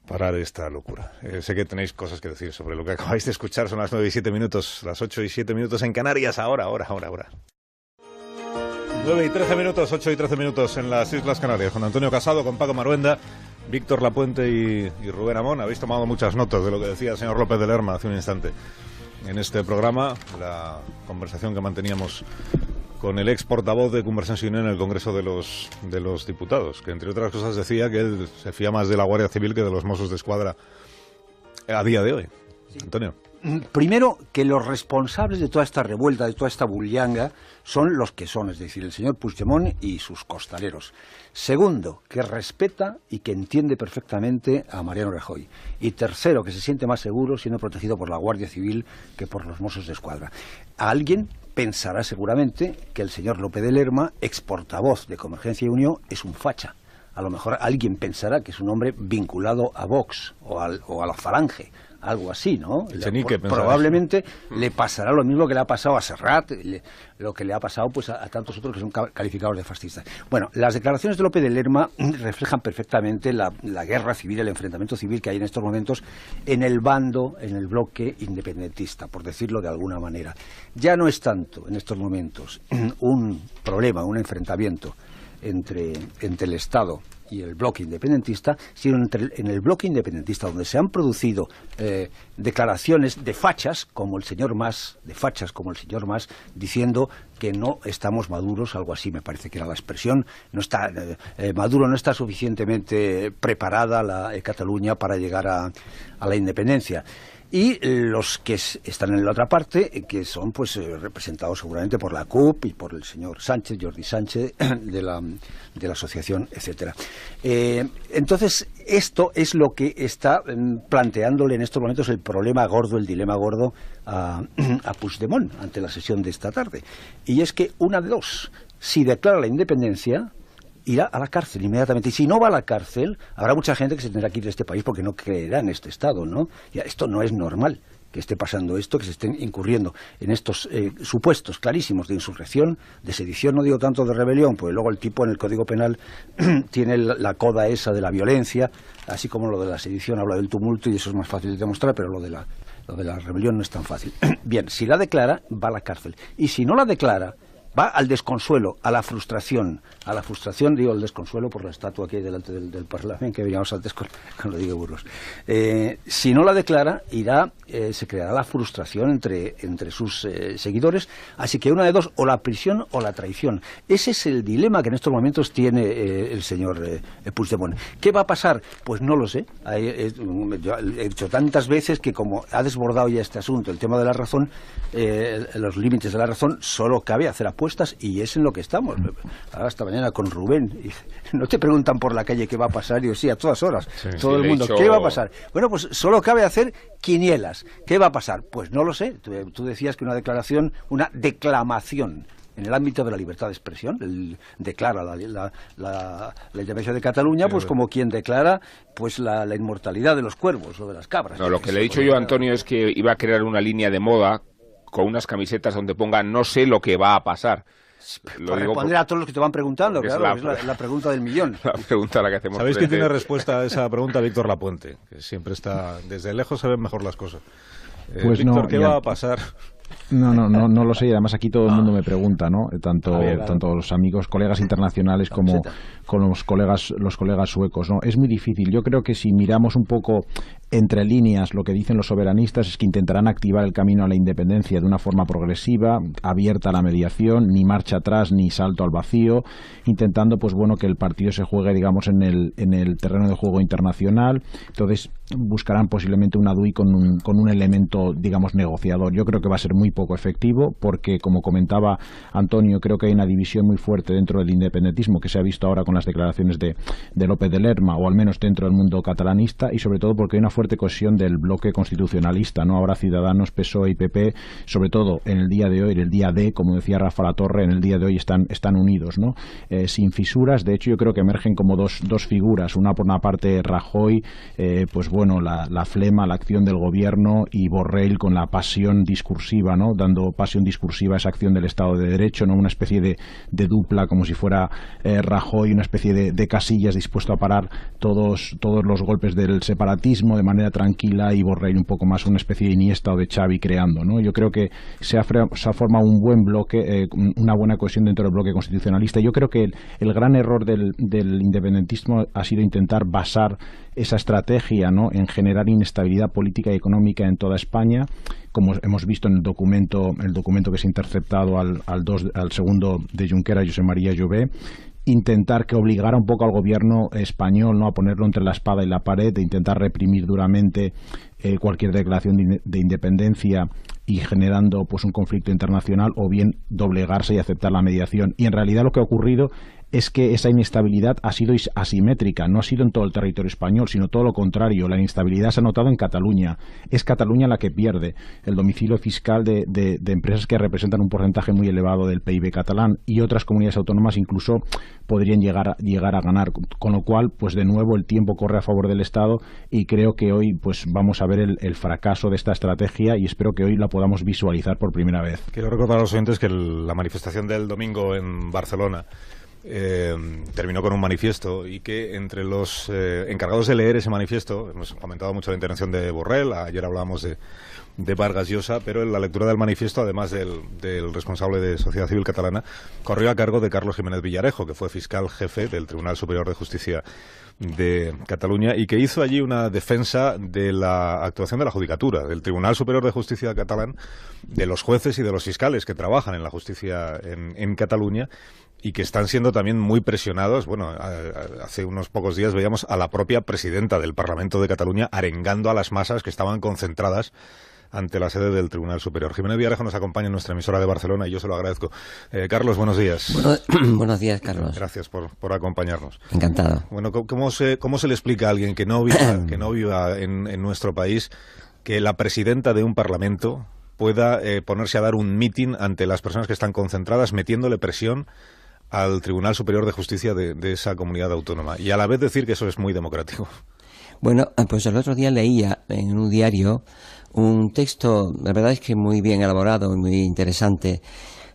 parar esta locura. Sé que tenéis cosas que decir sobre lo que acabáis de escuchar. Son las 9 y 7 minutos, las 8 y 7 minutos en Canarias. Ahora. 9 y 13 minutos, 8 y 13 minutos en las Islas Canarias. Con Antonio Casado, con Paco Maruenda, Víctor Lapuente y Rubén Amón. Habéis tomado muchas notas de lo que decía el señor López de Lerma hace un instante. en este programa, la conversación que manteníamos con el ex portavoz de Convergencia y Unió en el Congreso de los Diputados, que entre otras cosas decía que él se fía más de la Guardia Civil que de los Mossos d'Esquadra a día de hoy. Sí. Antonio. Primero, que los responsables de toda esta revuelta, de toda esta bullanga, son los que son, es decir, el señor Puigdemont y sus costaleros. Segundo, que respeta y que entiende perfectamente a Mariano Rajoy. Y tercero, que se siente más seguro siendo protegido por la Guardia Civil que por los Mossos d'Esquadra. Alguien pensará seguramente que el señor López de Lerma, ex portavoz de Convergencia y Unió, es un facha. A lo mejor alguien pensará que es un hombre vinculado a Vox o a la Falange, algo así, ¿no? Probablemente le pasará lo mismo que le ha pasado a Serrat, lo que le ha pasado pues a tantos otros que son calificados de fascistas. Bueno, las declaraciones de López de Lerma reflejan perfectamente la guerra civil, el enfrentamiento civil que hay en estos momentos en el bando, en el bloque independentista, por decirlo de alguna manera. Ya no es tanto en estos momentos un problema, un enfrentamiento entre el Estado y el bloque independentista, sino en el bloque independentista, donde se han producido declaraciones de fachas como el señor Mas, diciendo que no estamos maduros, algo así me parece que era la expresión, Maduro no está suficientemente preparada Cataluña para llegar a la independencia. Y los que están en la otra parte, que son pues representados seguramente por la CUP y por el señor Sánchez, Jordi Sánchez, de la asociación, etcétera. Entonces, esto es lo que está planteándole en estos momentos el problema gordo, el dilema gordo a Puigdemont ante la sesión de esta tarde. Y es que una de dos, si declara la independencia, irá a la cárcel inmediatamente. Y si no va a la cárcel, habrá mucha gente que se tendrá que ir de este país porque no creerá en este Estado, ¿no? Ya, esto no es normal que esté pasando esto, que se estén incurriendo en estos supuestos clarísimos de insurrección, de sedición, no digo tanto de rebelión, pues luego el tipo en el Código Penal tiene la coda esa de la violencia, así como lo de la sedición habla del tumulto y eso es más fácil de demostrar, pero lo de la rebelión no es tan fácil. Bien, si la declara, va a la cárcel. Y si no la declara, va al desconsuelo, a la frustración, digo el desconsuelo por la estatua que hay delante del Parlamento, que veíamos antes con lo digo Burgos. Si no la declara, se creará la frustración entre sus seguidores, así que una de dos, o la prisión o la traición. Ese es el dilema que en estos momentos tiene el señor Puigdemont. ¿Qué va a pasar? Pues no lo sé. Yo he dicho tantas veces que como ha desbordado ya este asunto, el tema de la razón, los límites de la razón, solo cabe hacer apuestas y es en lo que estamos. Ahora esta mañana con Rubén, y no te preguntan por la calle qué va a pasar, y yo sí, a todas horas, todo el mundo, ¿qué va a pasar? Bueno, pues solo cabe hacer quinielas. ¿Qué va a pasar? Pues no lo sé. Tú decías que una declamación en el ámbito de la libertad de expresión, declara la independencia de Cataluña, pues como quien declara pues la inmortalidad de los cuervos o de las cabras. No, lo que le he dicho yo a Antonio es que iba a crear una línea de moda con unas camisetas donde ponga no sé lo que va a pasar. Para responder a todos los que te van preguntando, claro, es la pregunta del millón. La pregunta a la que hacemos. ¿Sabéis quién tiene respuesta a esa pregunta? Víctor Lapuente, que siempre está, desde lejos se ven mejor las cosas. Pues Víctor, ¿qué va a pasar? No lo sé, y además aquí todo el mundo me pregunta, ¿no? Tanto los amigos, colegas internacionales como con los colegas suecos, ¿no? Es muy difícil. Yo creo que si miramos un poco entre líneas, lo que dicen los soberanistas es que intentarán activar el camino a la independencia de una forma progresiva, abierta a la mediación, ni marcha atrás ni salto al vacío, intentando pues bueno que el partido se juegue, digamos, en el terreno de juego internacional. Entonces buscarán posiblemente una DUI con un elemento, digamos, negociador. Yo creo que va a ser muy poco efectivo porque, como comentaba Antonio, creo que hay una división muy fuerte dentro del independentismo que se ha visto ahora con las declaraciones de López de Lerma, o al menos dentro del mundo catalanista, y sobre todo porque hay una fuerte cohesión del bloque constitucionalista, ¿no? Ahora Ciudadanos, PSOE y PP, sobre todo en el día de hoy, en el día D, como decía Rafa Latorre, en el día de hoy están unidos, ¿no? Sin fisuras. De hecho, yo creo que emergen como dos figuras, una por una parte Rajoy, pues bueno, la flema, la acción del gobierno, y Borrell con la pasión discursiva, ¿no? Dando pasión discursiva a esa acción del Estado de Derecho, ¿no? Una especie de dupla, como si fuera Rajoy, una especie de Casillas dispuesto a parar todos los golpes del separatismo, de manera manera tranquila y Borrell un poco más una especie de Iniesta o de Xavi creando, ¿no? Yo creo que se ha formado un buen bloque, una buena cohesión dentro del bloque constitucionalista. Yo creo que el gran error del independentismo ha sido intentar basar esa estrategia, ¿no?, en generar inestabilidad política y económica en toda España, como hemos visto en el documento que se ha interceptado al segundo de Junqueras, Josep María Jové, intentar que obligara un poco al gobierno español, ¿no?, a ponerlo entre la espada y la pared, de intentar reprimir duramente cualquier declaración de independencia y generando pues un conflicto internacional, o bien doblegarse y aceptar la mediación. Y en realidad lo que ha ocurrido es que esa inestabilidad ha sido asimétrica, no ha sido en todo el territorio español, sino todo lo contrario. La inestabilidad se ha notado en Cataluña. Es Cataluña la que pierde el domicilio fiscal de empresas que representan un porcentaje muy elevado del PIB catalán, y otras comunidades autónomas incluso podrían llegar a ganar. Con lo cual, pues de nuevo el tiempo corre a favor del Estado, y creo que hoy pues vamos a ver el fracaso de esta estrategia, y espero que hoy la podamos visualizar por primera vez. Quiero recordar a los oyentes que la manifestación del domingo en Barcelona terminó con un manifiesto, y que entre los encargados de leer ese manifiesto, hemos comentado mucho la intervención de Borrell, ayer hablábamos de Vargas Llosa, pero en la lectura del manifiesto, además del responsable de Sociedad Civil Catalana, corrió a cargo de Carlos Jiménez Villarejo, que fue fiscal jefe del Tribunal Superior de Justicia de Cataluña, y que hizo allí una defensa de la actuación de la Judicatura, del Tribunal Superior de Justicia catalán, de los jueces y de los fiscales que trabajan en la justicia en Cataluña, y que están siendo también muy presionados. Bueno, hace unos pocos días veíamos a la propia presidenta del Parlamento de Cataluña arengando a las masas que estaban concentradas ante la sede del Tribunal Superior. Jiménez Villarejo nos acompaña en nuestra emisora de Barcelona, y yo se lo agradezco. Carlos, buenos días. Buenos días, Carlos. Gracias por acompañarnos. Encantado. Bueno, ¿cómo se le explica a alguien que no viva en nuestro país que la presidenta de un Parlamento pueda ponerse a dar un mitin ante las personas que están concentradas, metiéndole presión al Tribunal Superior de Justicia de esa comunidad autónoma, y a la vez decir que eso es muy democrático? Bueno, pues el otro día leía en un diario un texto, la verdad es que muy bien elaborado y muy interesante,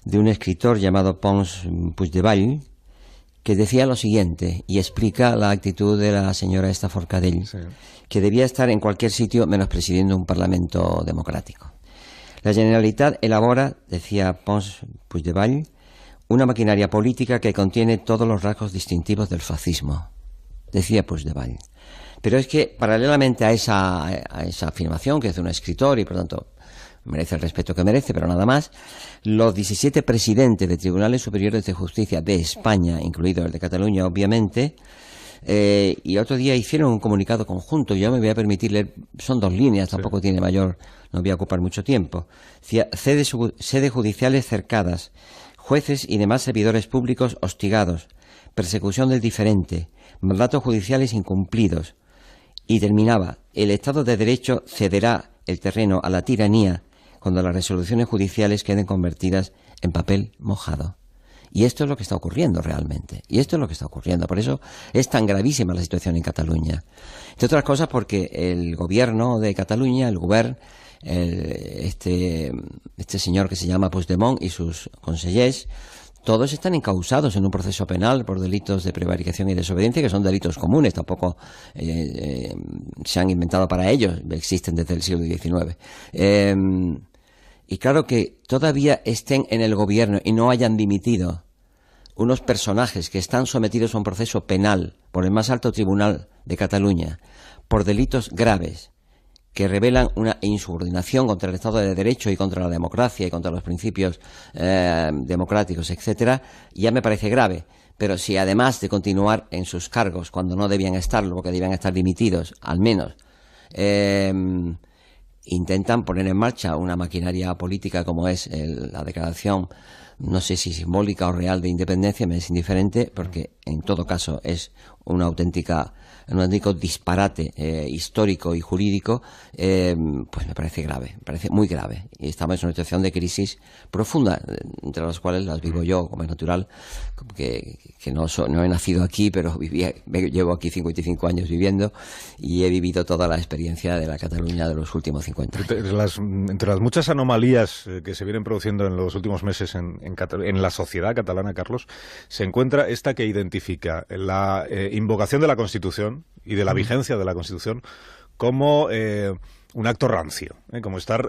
de un escritor llamado Pons Puigdevall, que decía lo siguiente, y explica la actitud de la señora esta Forcadell, sí, que debía estar en cualquier sitio menos presidiendo un parlamento democrático. La Generalitat elabora, decía Pons Puigdevall, una maquinaria política que contiene todos los rasgos distintivos del fascismo, decía Puigdevall. Pero es que, paralelamente a esa afirmación que hace un escritor, y por tanto merece el respeto que merece, pero nada más, los 17 presidentes de tribunales superiores de justicia de España, incluido el de Cataluña, obviamente, y otro día hicieron un comunicado conjunto. Yo me voy a permitir leer, son 2 líneas, tampoco tiene mayor, no voy a ocupar mucho tiempo. Sedes judiciales cercadas, jueces y demás servidores públicos hostigados, persecución del diferente, mandatos judiciales incumplidos. Y terminaba, el Estado de Derecho cederá el terreno a la tiranía cuando las resoluciones judiciales queden convertidas en papel mojado. Y esto es lo que está ocurriendo realmente. Y esto es lo que está ocurriendo. Por eso es tan gravísima la situación en Cataluña. Entre otras cosas porque el gobierno de Cataluña, el govern, este señor que se llama Puigdemont y sus consellers, todos están encausados en un proceso penal por delitos de prevaricación y desobediencia, que son delitos comunes, tampoco se han inventado para ellos, existen desde el siglo XIX. Y claro que todavía estén en el gobierno y no hayan dimitido unos personajes que están sometidos a un proceso penal por el más alto tribunal de Cataluña por delitos graves que revelan una insubordinación contra el Estado de Derecho y contra la democracia y contra los principios democráticos, etcétera, ya me parece grave. Pero si además de continuar en sus cargos cuando no debían estarlo, porque debían estar dimitidos, al menos, intentan poner en marcha una maquinaria política como es la declaración, no sé si simbólica o real, de independencia, me es indiferente, porque en todo caso es un auténtico disparate histórico y jurídico, pues me parece grave, me parece muy grave. Y estamos en una situación de crisis profunda, entre las cuales las vivo yo, como es natural, que no he nacido aquí, pero llevo aquí 55 años viviendo y he vivido toda la experiencia de la Cataluña de los últimos 50 años. Entre las muchas anomalías que se vienen produciendo en los últimos meses en la sociedad catalana, Carlos, se encuentra esta que identifica la invocación de la Constitución y de la vigencia de la Constitución como un acto rancio, como estar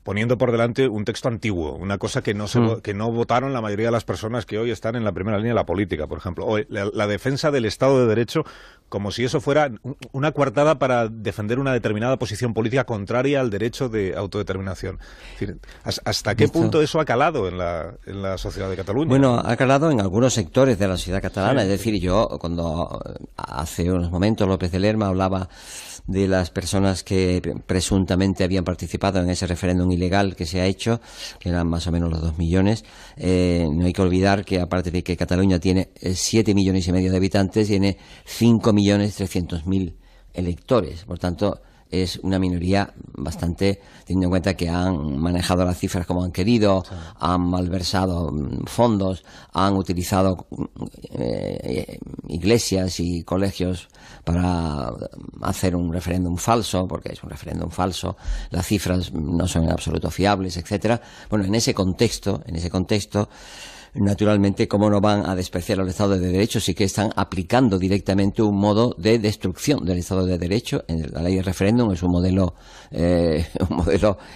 poniendo por delante un texto antiguo, una cosa que no votaron la mayoría de las personas que hoy están en la primera línea de la política, por ejemplo. O la defensa del Estado de Derecho, como si eso fuera una coartada para defender una determinada posición política contraria al derecho de autodeterminación. Es decir, ¿hasta qué punto eso ha calado en la sociedad de Cataluña? Bueno, ha calado en algunos sectores de la sociedad catalana. Sí. Es decir, yo cuando hace unos momentos López de Lerma hablaba de las personas que presuntamente habían participado en ese referéndum ilegal que se ha hecho, que eran más o menos los 2 millones. No hay que olvidar que, aparte de que Cataluña tiene 7,5 millones de habitantes, tiene 5,300,000 electores. Por tanto, es una minoría bastante, teniendo en cuenta que han manejado las cifras como han querido, sí, han malversado fondos, han utilizado iglesias y colegios para hacer un referéndum falso, porque es un referéndum falso, las cifras no son en absoluto fiables, etcétera. Bueno, en ese contexto, naturalmente, ¿cómo no van a despreciar el Estado de Derecho? Sí que están aplicando directamente un modo de destrucción del Estado de Derecho. La ley de referéndum es un modelo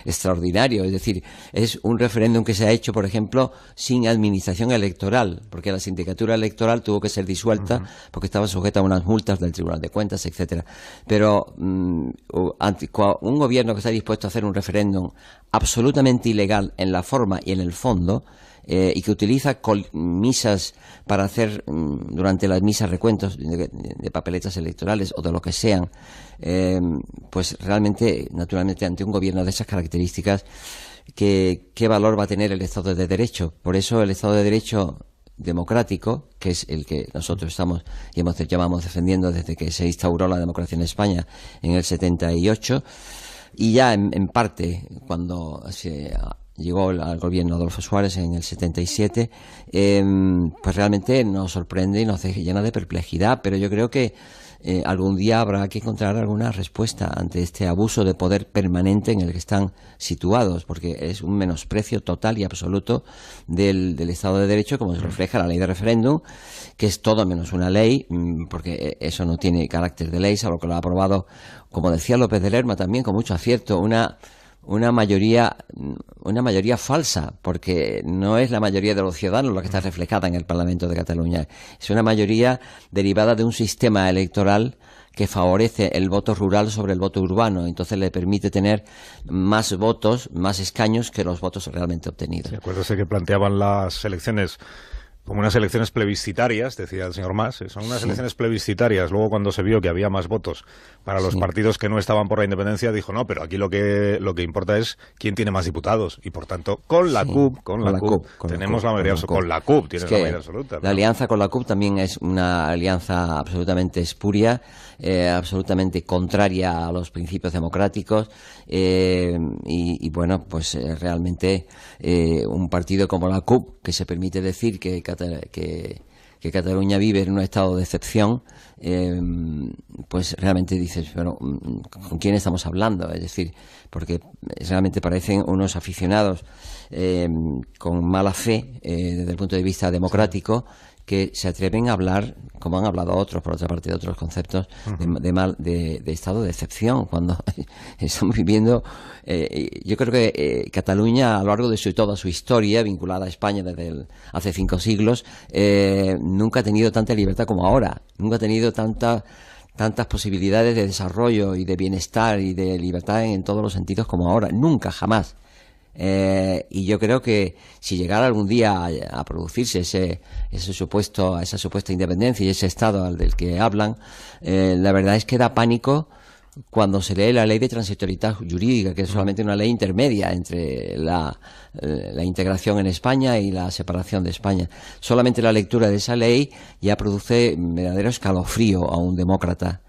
extraordinario. Es decir, es un referéndum que se ha hecho, por ejemplo, sin administración electoral, porque la sindicatura electoral tuvo que ser disuelta porque estaba sujeta a unas multas del Tribunal de Cuentas, etcétera. Pero un gobierno que está dispuesto a hacer un referéndum absolutamente ilegal en la forma y en el fondo, y que utiliza misas para hacer durante las misas recuentos de papeletas electorales o de lo que sean, pues realmente, naturalmente, ante un gobierno de esas características, ¿qué valor va a tener el Estado de Derecho? Por eso el Estado de Derecho democrático, que es el que nosotros estamos y llevamos defendiendo desde que se instauró la democracia en España en el 78, y ya en parte cuando se llegó al gobierno de Adolfo Suárez en el 77, pues realmente nos sorprende y nos llena de perplejidad, pero yo creo que algún día habrá que encontrar alguna respuesta ante este abuso de poder permanente en el que están situados, porque es un menosprecio total y absoluto del Estado de Derecho, como se refleja en la ley de referéndum, que es todo menos una ley, porque eso no tiene carácter de ley, salvo que lo ha aprobado, como decía López de Lerma también con mucho acierto, una mayoría falsa, porque no es la mayoría de los ciudadanos la que está reflejada en el Parlamento de Cataluña. Es una mayoría derivada de un sistema electoral que favorece el voto rural sobre el voto urbano, entonces le permite tener más votos, más escaños que los votos realmente obtenidos. Sí, acuérdese que planteaban las elecciones como unas elecciones plebiscitarias, decía el señor Mas, son unas elecciones plebiscitarias. Luego, cuando se vio que había más votos para los partidos que no estaban por la independencia, dijo, no, pero aquí lo que importa es quién tiene más diputados. Y, por tanto, con la CUP tenemos la mayoría absoluta. Con la CUP tienes la mayoría absoluta. La alianza con la CUP también es una alianza absolutamente espuria, absolutamente contraria a los principios democráticos, y bueno, pues realmente un partido como la CUP, que se permite decir que Cataluña vive en un estado de excepción, pues realmente dices, bueno, ¿con quién estamos hablando? Es decir, porque realmente parecen unos aficionados con mala fe desde el punto de vista democrático, que se atreven a hablar, como han hablado otros, por otra parte, de otros conceptos de estado de excepción, cuando estamos viviendo, yo creo que Cataluña, a lo largo de toda su historia, vinculada a España desde hace 5 siglos, nunca ha tenido tanta libertad como ahora, nunca ha tenido tantas posibilidades de desarrollo y de bienestar y de libertad en todos los sentidos como ahora, nunca, jamás. Y yo creo que si llegara algún día a producirse esa supuesta independencia y ese estado del que hablan, la verdad es que da pánico cuando se lee la ley de transitoriedad jurídica, que es solamente una ley intermedia entre la integración en España y la separación de España. Solamente la lectura de esa ley ya produce verdadero escalofrío a un demócrata,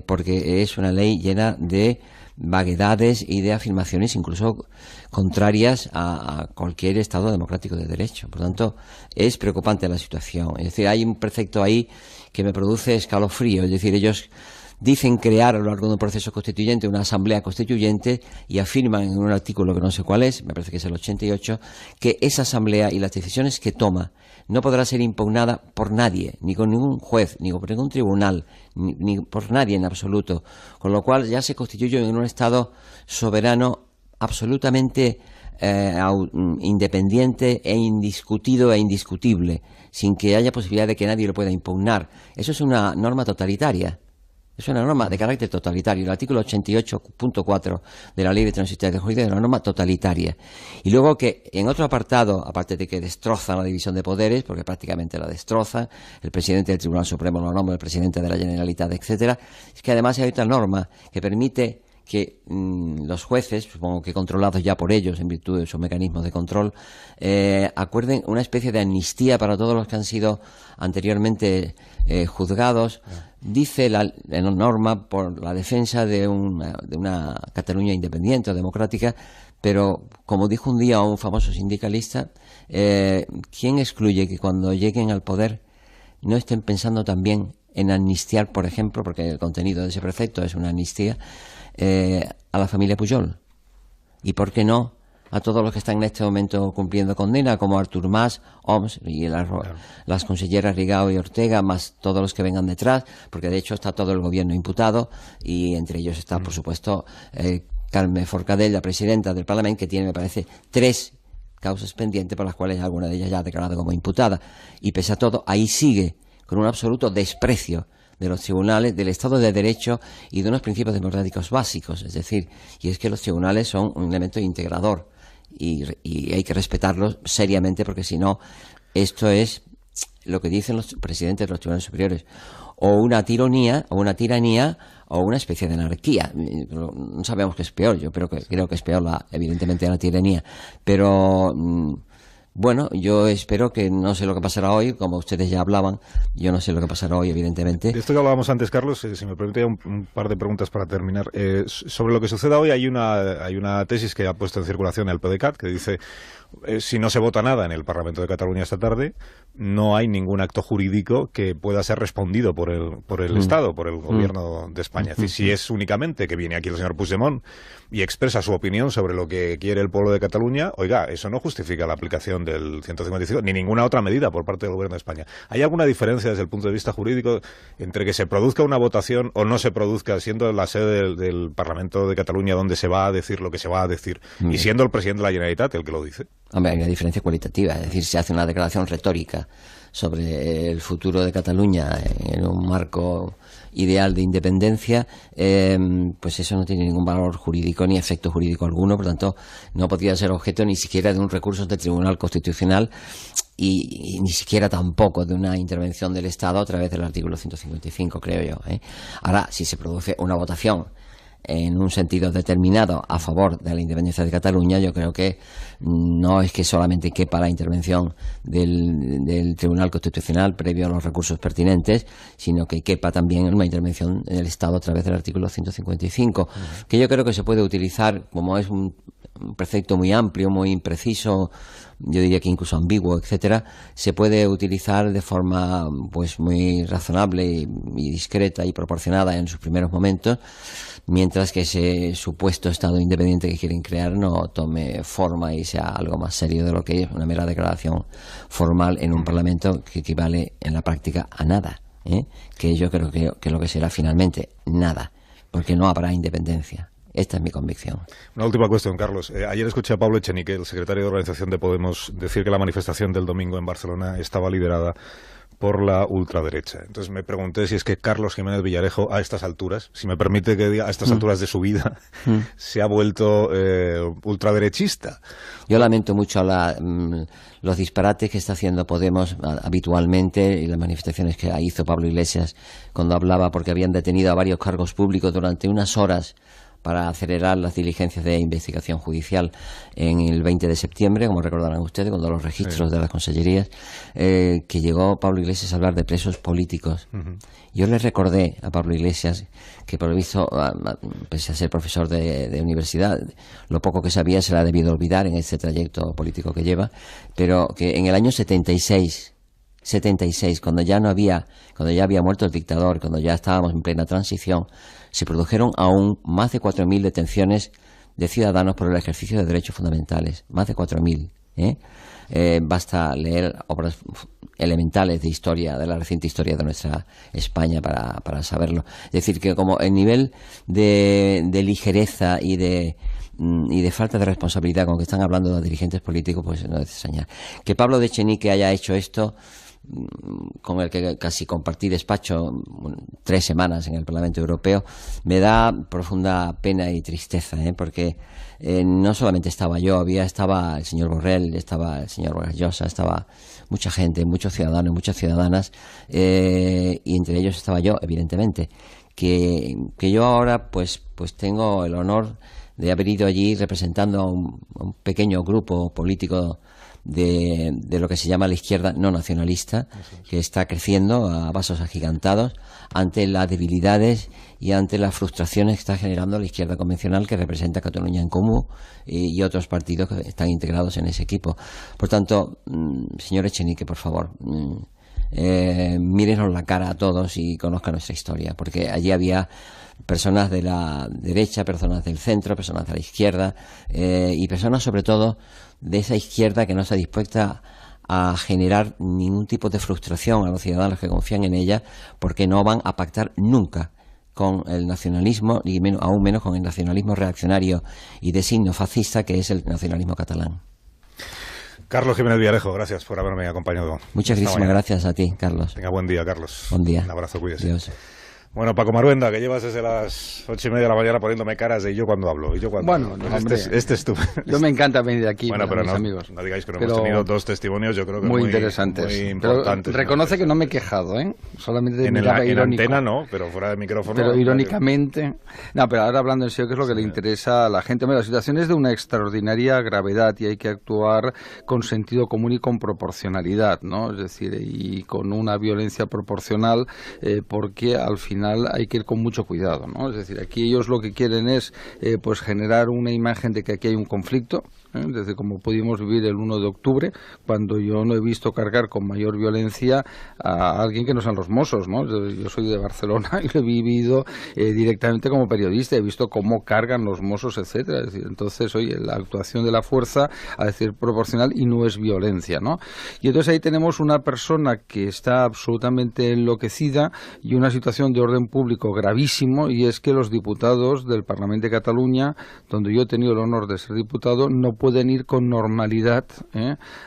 porque es una ley llena de vaguedades y de afirmaciones incluso contrarias a cualquier Estado democrático de derecho. Por tanto, es preocupante la situación. Es decir, hay un precepto ahí que me produce escalofrío. Es decir, ellos dicen crear a lo largo de un proceso constituyente una asamblea constituyente y afirman en un artículo que no sé cuál es, me parece que es el 88, que esa asamblea y las decisiones que toma no podrá ser impugnada por nadie, ni con ningún juez, ni por ningún tribunal, ni por nadie en absoluto, con lo cual ya se constituye en un Estado soberano absolutamente independiente e indiscutido e indiscutible, sin que haya posibilidad de que nadie lo pueda impugnar. Eso es una norma totalitaria. Es una norma de carácter totalitario. El artículo 88.4 de la Ley de Transitoriedad Jurídica es una norma totalitaria. Y luego que en otro apartado, aparte de que destroza la división de poderes, porque prácticamente la destroza, el presidente del Tribunal Supremo lo nombra el presidente de la Generalitat, etcétera, es que además hay otra norma que permite que los jueces, supongo que controlados ya por ellos en virtud de sus mecanismos de control, acuerden una especie de amnistía para todos los que han sido anteriormente juzgados. Dice la norma por la defensa de una Cataluña independiente o democrática, pero como dijo un día un famoso sindicalista, ¿quién excluye que cuando lleguen al poder no estén pensando también en amnistiar, por ejemplo, porque el contenido de ese precepto es una amnistía, a la familia Pujol? ¿Y por qué no a todos los que están en este momento cumpliendo condena, como Artur Mas, Homs y las conselleras Rigao y Ortega, más todos los que vengan detrás, porque de hecho está todo el gobierno imputado y entre ellos está, por supuesto, Carme Forcadell, la presidenta del Parlamento, que tiene, me parece, 3 causas pendientes por las cuales alguna de ellas ya ha declarado como imputada. Y pese a todo, ahí sigue con un absoluto desprecio de los tribunales, del Estado de Derecho y de unos principios democráticos básicos. Es decir, y es que los tribunales son un elemento integrador y hay que respetarlos seriamente, porque si no, esto es lo que dicen los presidentes de los tribunales superiores, o una tiranía o una especie de anarquía. No sabemos qué es peor. Yo creo que es peor evidentemente la tiranía, pero bueno, yo espero que, no sé lo que pasará hoy, como ustedes ya hablaban, yo no sé lo que pasará hoy, evidentemente. De esto que hablábamos antes, Carlos, si me permite un par de preguntas para terminar. Sobre lo que suceda hoy hay una tesis que ha puesto en circulación el PDeCAT que dice, si no se vota nada en el Parlamento de Cataluña esta tarde, no hay ningún acto jurídico que pueda ser respondido por el Estado, por el Gobierno de España. Es decir, si es únicamente que viene aquí el señor Puigdemont y expresa su opinión sobre lo que quiere el pueblo de Cataluña, oiga, eso no justifica la aplicación del 155 ni ninguna otra medida por parte del Gobierno de España. ¿Hay alguna diferencia desde el punto de vista jurídico entre que se produzca una votación o no se produzca, siendo la sede del Parlamento de Cataluña donde se va a decir lo que se va a decir y siendo el presidente de la Generalitat el que lo dice? Hombre, hay una diferencia cualitativa, es decir, se hace una declaración retórica sobre el futuro de Cataluña en un marco ideal de independencia, pues eso no tiene ningún valor jurídico ni efecto jurídico alguno, por tanto no podría ser objeto ni siquiera de un recurso del Tribunal Constitucional y ni siquiera tampoco de una intervención del Estado a través del artículo 155, creo yo. Ahora, si se produce una votación en un sentido determinado a favor de la independencia de Cataluña, yo creo que no es que solamente quepa la intervención del Tribunal Constitucional previo a los recursos pertinentes, sino que quepa también una intervención del Estado a través del artículo 155, que yo creo que se puede utilizar, como es un precepto muy amplio, muy impreciso, yo diría que incluso ambiguo, etcétera, se puede utilizar de forma pues muy razonable y discreta y proporcionada en sus primeros momentos, mientras que ese supuesto Estado independiente que quieren crear no tome forma y sea algo más serio de lo que es una mera declaración formal en un Parlamento que equivale en la práctica a nada, que yo creo que lo que será finalmente nada, porque no habrá independencia. Esta es mi convicción. Una última cuestión, Carlos. Ayer escuché a Pablo Echenique, el secretario de organización de Podemos, decir que la manifestación del domingo en Barcelona estaba liderada por la ultraderecha. Entonces me pregunté si es que Carlos Jiménez Villarejo, a estas alturas, si me permite que diga, a estas alturas de su vida, se ha vuelto ultraderechista. Yo lamento mucho los disparates que está haciendo Podemos habitualmente y las manifestaciones que hizo Pablo Iglesias cuando hablaba, porque habían detenido a varios cargos públicos durante unas horas para acelerar las diligencias de investigación judicial en el 20 de septiembre, como recordarán ustedes, cuando los registros de las consellerías, que llegó Pablo Iglesias a hablar de presos políticos. Yo le recordé a Pablo Iglesias que, por lo visto, pese a ser profesor de universidad, lo poco que sabía se le ha debido olvidar en este trayecto político que lleva, pero que en el año 76 76, cuando ya había muerto el dictador, cuando ya estábamos en plena transición, se produjeron aún más de 4.000 detenciones de ciudadanos por el ejercicio de derechos fundamentales, más de 4.000. Basta leer obras elementales de historia, de la reciente historia de nuestra España para saberlo. Es decir, que como el nivel de ligereza y de falta de responsabilidad con que están hablando los dirigentes políticos, pues no es de extrañar. Que Pablo de Echenique haya hecho esto, con el que casi compartí despacho 3 semanas en el Parlamento Europeo, me da profunda pena y tristeza, porque no solamente estaba yo, estaba el señor Borrell, estaba el señor Vargas Llosa, estaba mucha gente, muchos ciudadanos, muchas ciudadanas, y entre ellos estaba yo, evidentemente, que yo ahora pues tengo el honor de haber ido allí representando a un pequeño grupo político de lo que se llama la izquierda no nacionalista, que está creciendo a pasos agigantados ante las debilidades y ante las frustraciones que está generando la izquierda convencional, que representa Catalunya en Comú y otros partidos que están integrados en ese equipo. Por tanto, señor Echenique, por favor, mírenos la cara a todos y conozcan nuestra historia, porque allí había personas de la derecha, personas del centro, personas de la izquierda, y personas sobre todo de esa izquierda que no está dispuesta a generar ningún tipo de frustración a los ciudadanos que confían en ella, porque no van a pactar nunca con el nacionalismo, y aún menos con el nacionalismo reaccionario y de signo fascista que es el nacionalismo catalán. Carlos Jiménez Villarejo, gracias por haberme acompañado. Muchísimas gracias a ti, Carlos. Tenga buen día, Carlos. Buen día. Un abrazo, cuídese. Dios. Bueno, Paco Maruenda, que llevas desde las 8:30 de la mañana poniéndome caras de yo cuando hablo. Bueno, este es tú. Yo me encanta venir aquí, bueno, pero mis amigos. No digáis que no hemos tenido 2 testimonios, yo creo que muy interesantes, muy importantes. Pero reconoce que no me he quejado, solamente en antena no, pero fuera de micrófono. Pero irónicamente. No, pero ahora hablando en serio, ¿qué es lo que le interesa a la gente? La situación es de una extraordinaria gravedad y hay que actuar con sentido común y con proporcionalidad, ¿no? Es decir, y con una violencia proporcional, porque al final hay que ir con mucho cuidado, ¿no? Es decir, aquí ellos lo que quieren es pues generar una imagen de que aquí hay un conflicto, desde como pudimos vivir el 1 de octubre, cuando yo no he visto cargar con mayor violencia a alguien que no sean los Mossos, ¿no? Yo soy de Barcelona y lo he vivido directamente como periodista, he visto cómo cargan los Mossos, etcétera. Es decir, entonces, oye, la actuación de la fuerza, a decir proporcional, y no es violencia, ¿no? Y entonces ahí tenemos una persona que está absolutamente enloquecida y una situación de orden público gravísimo, y es que los diputados del Parlamento de Cataluña, donde yo he tenido el honor de ser diputado, no pueden ir con normalidad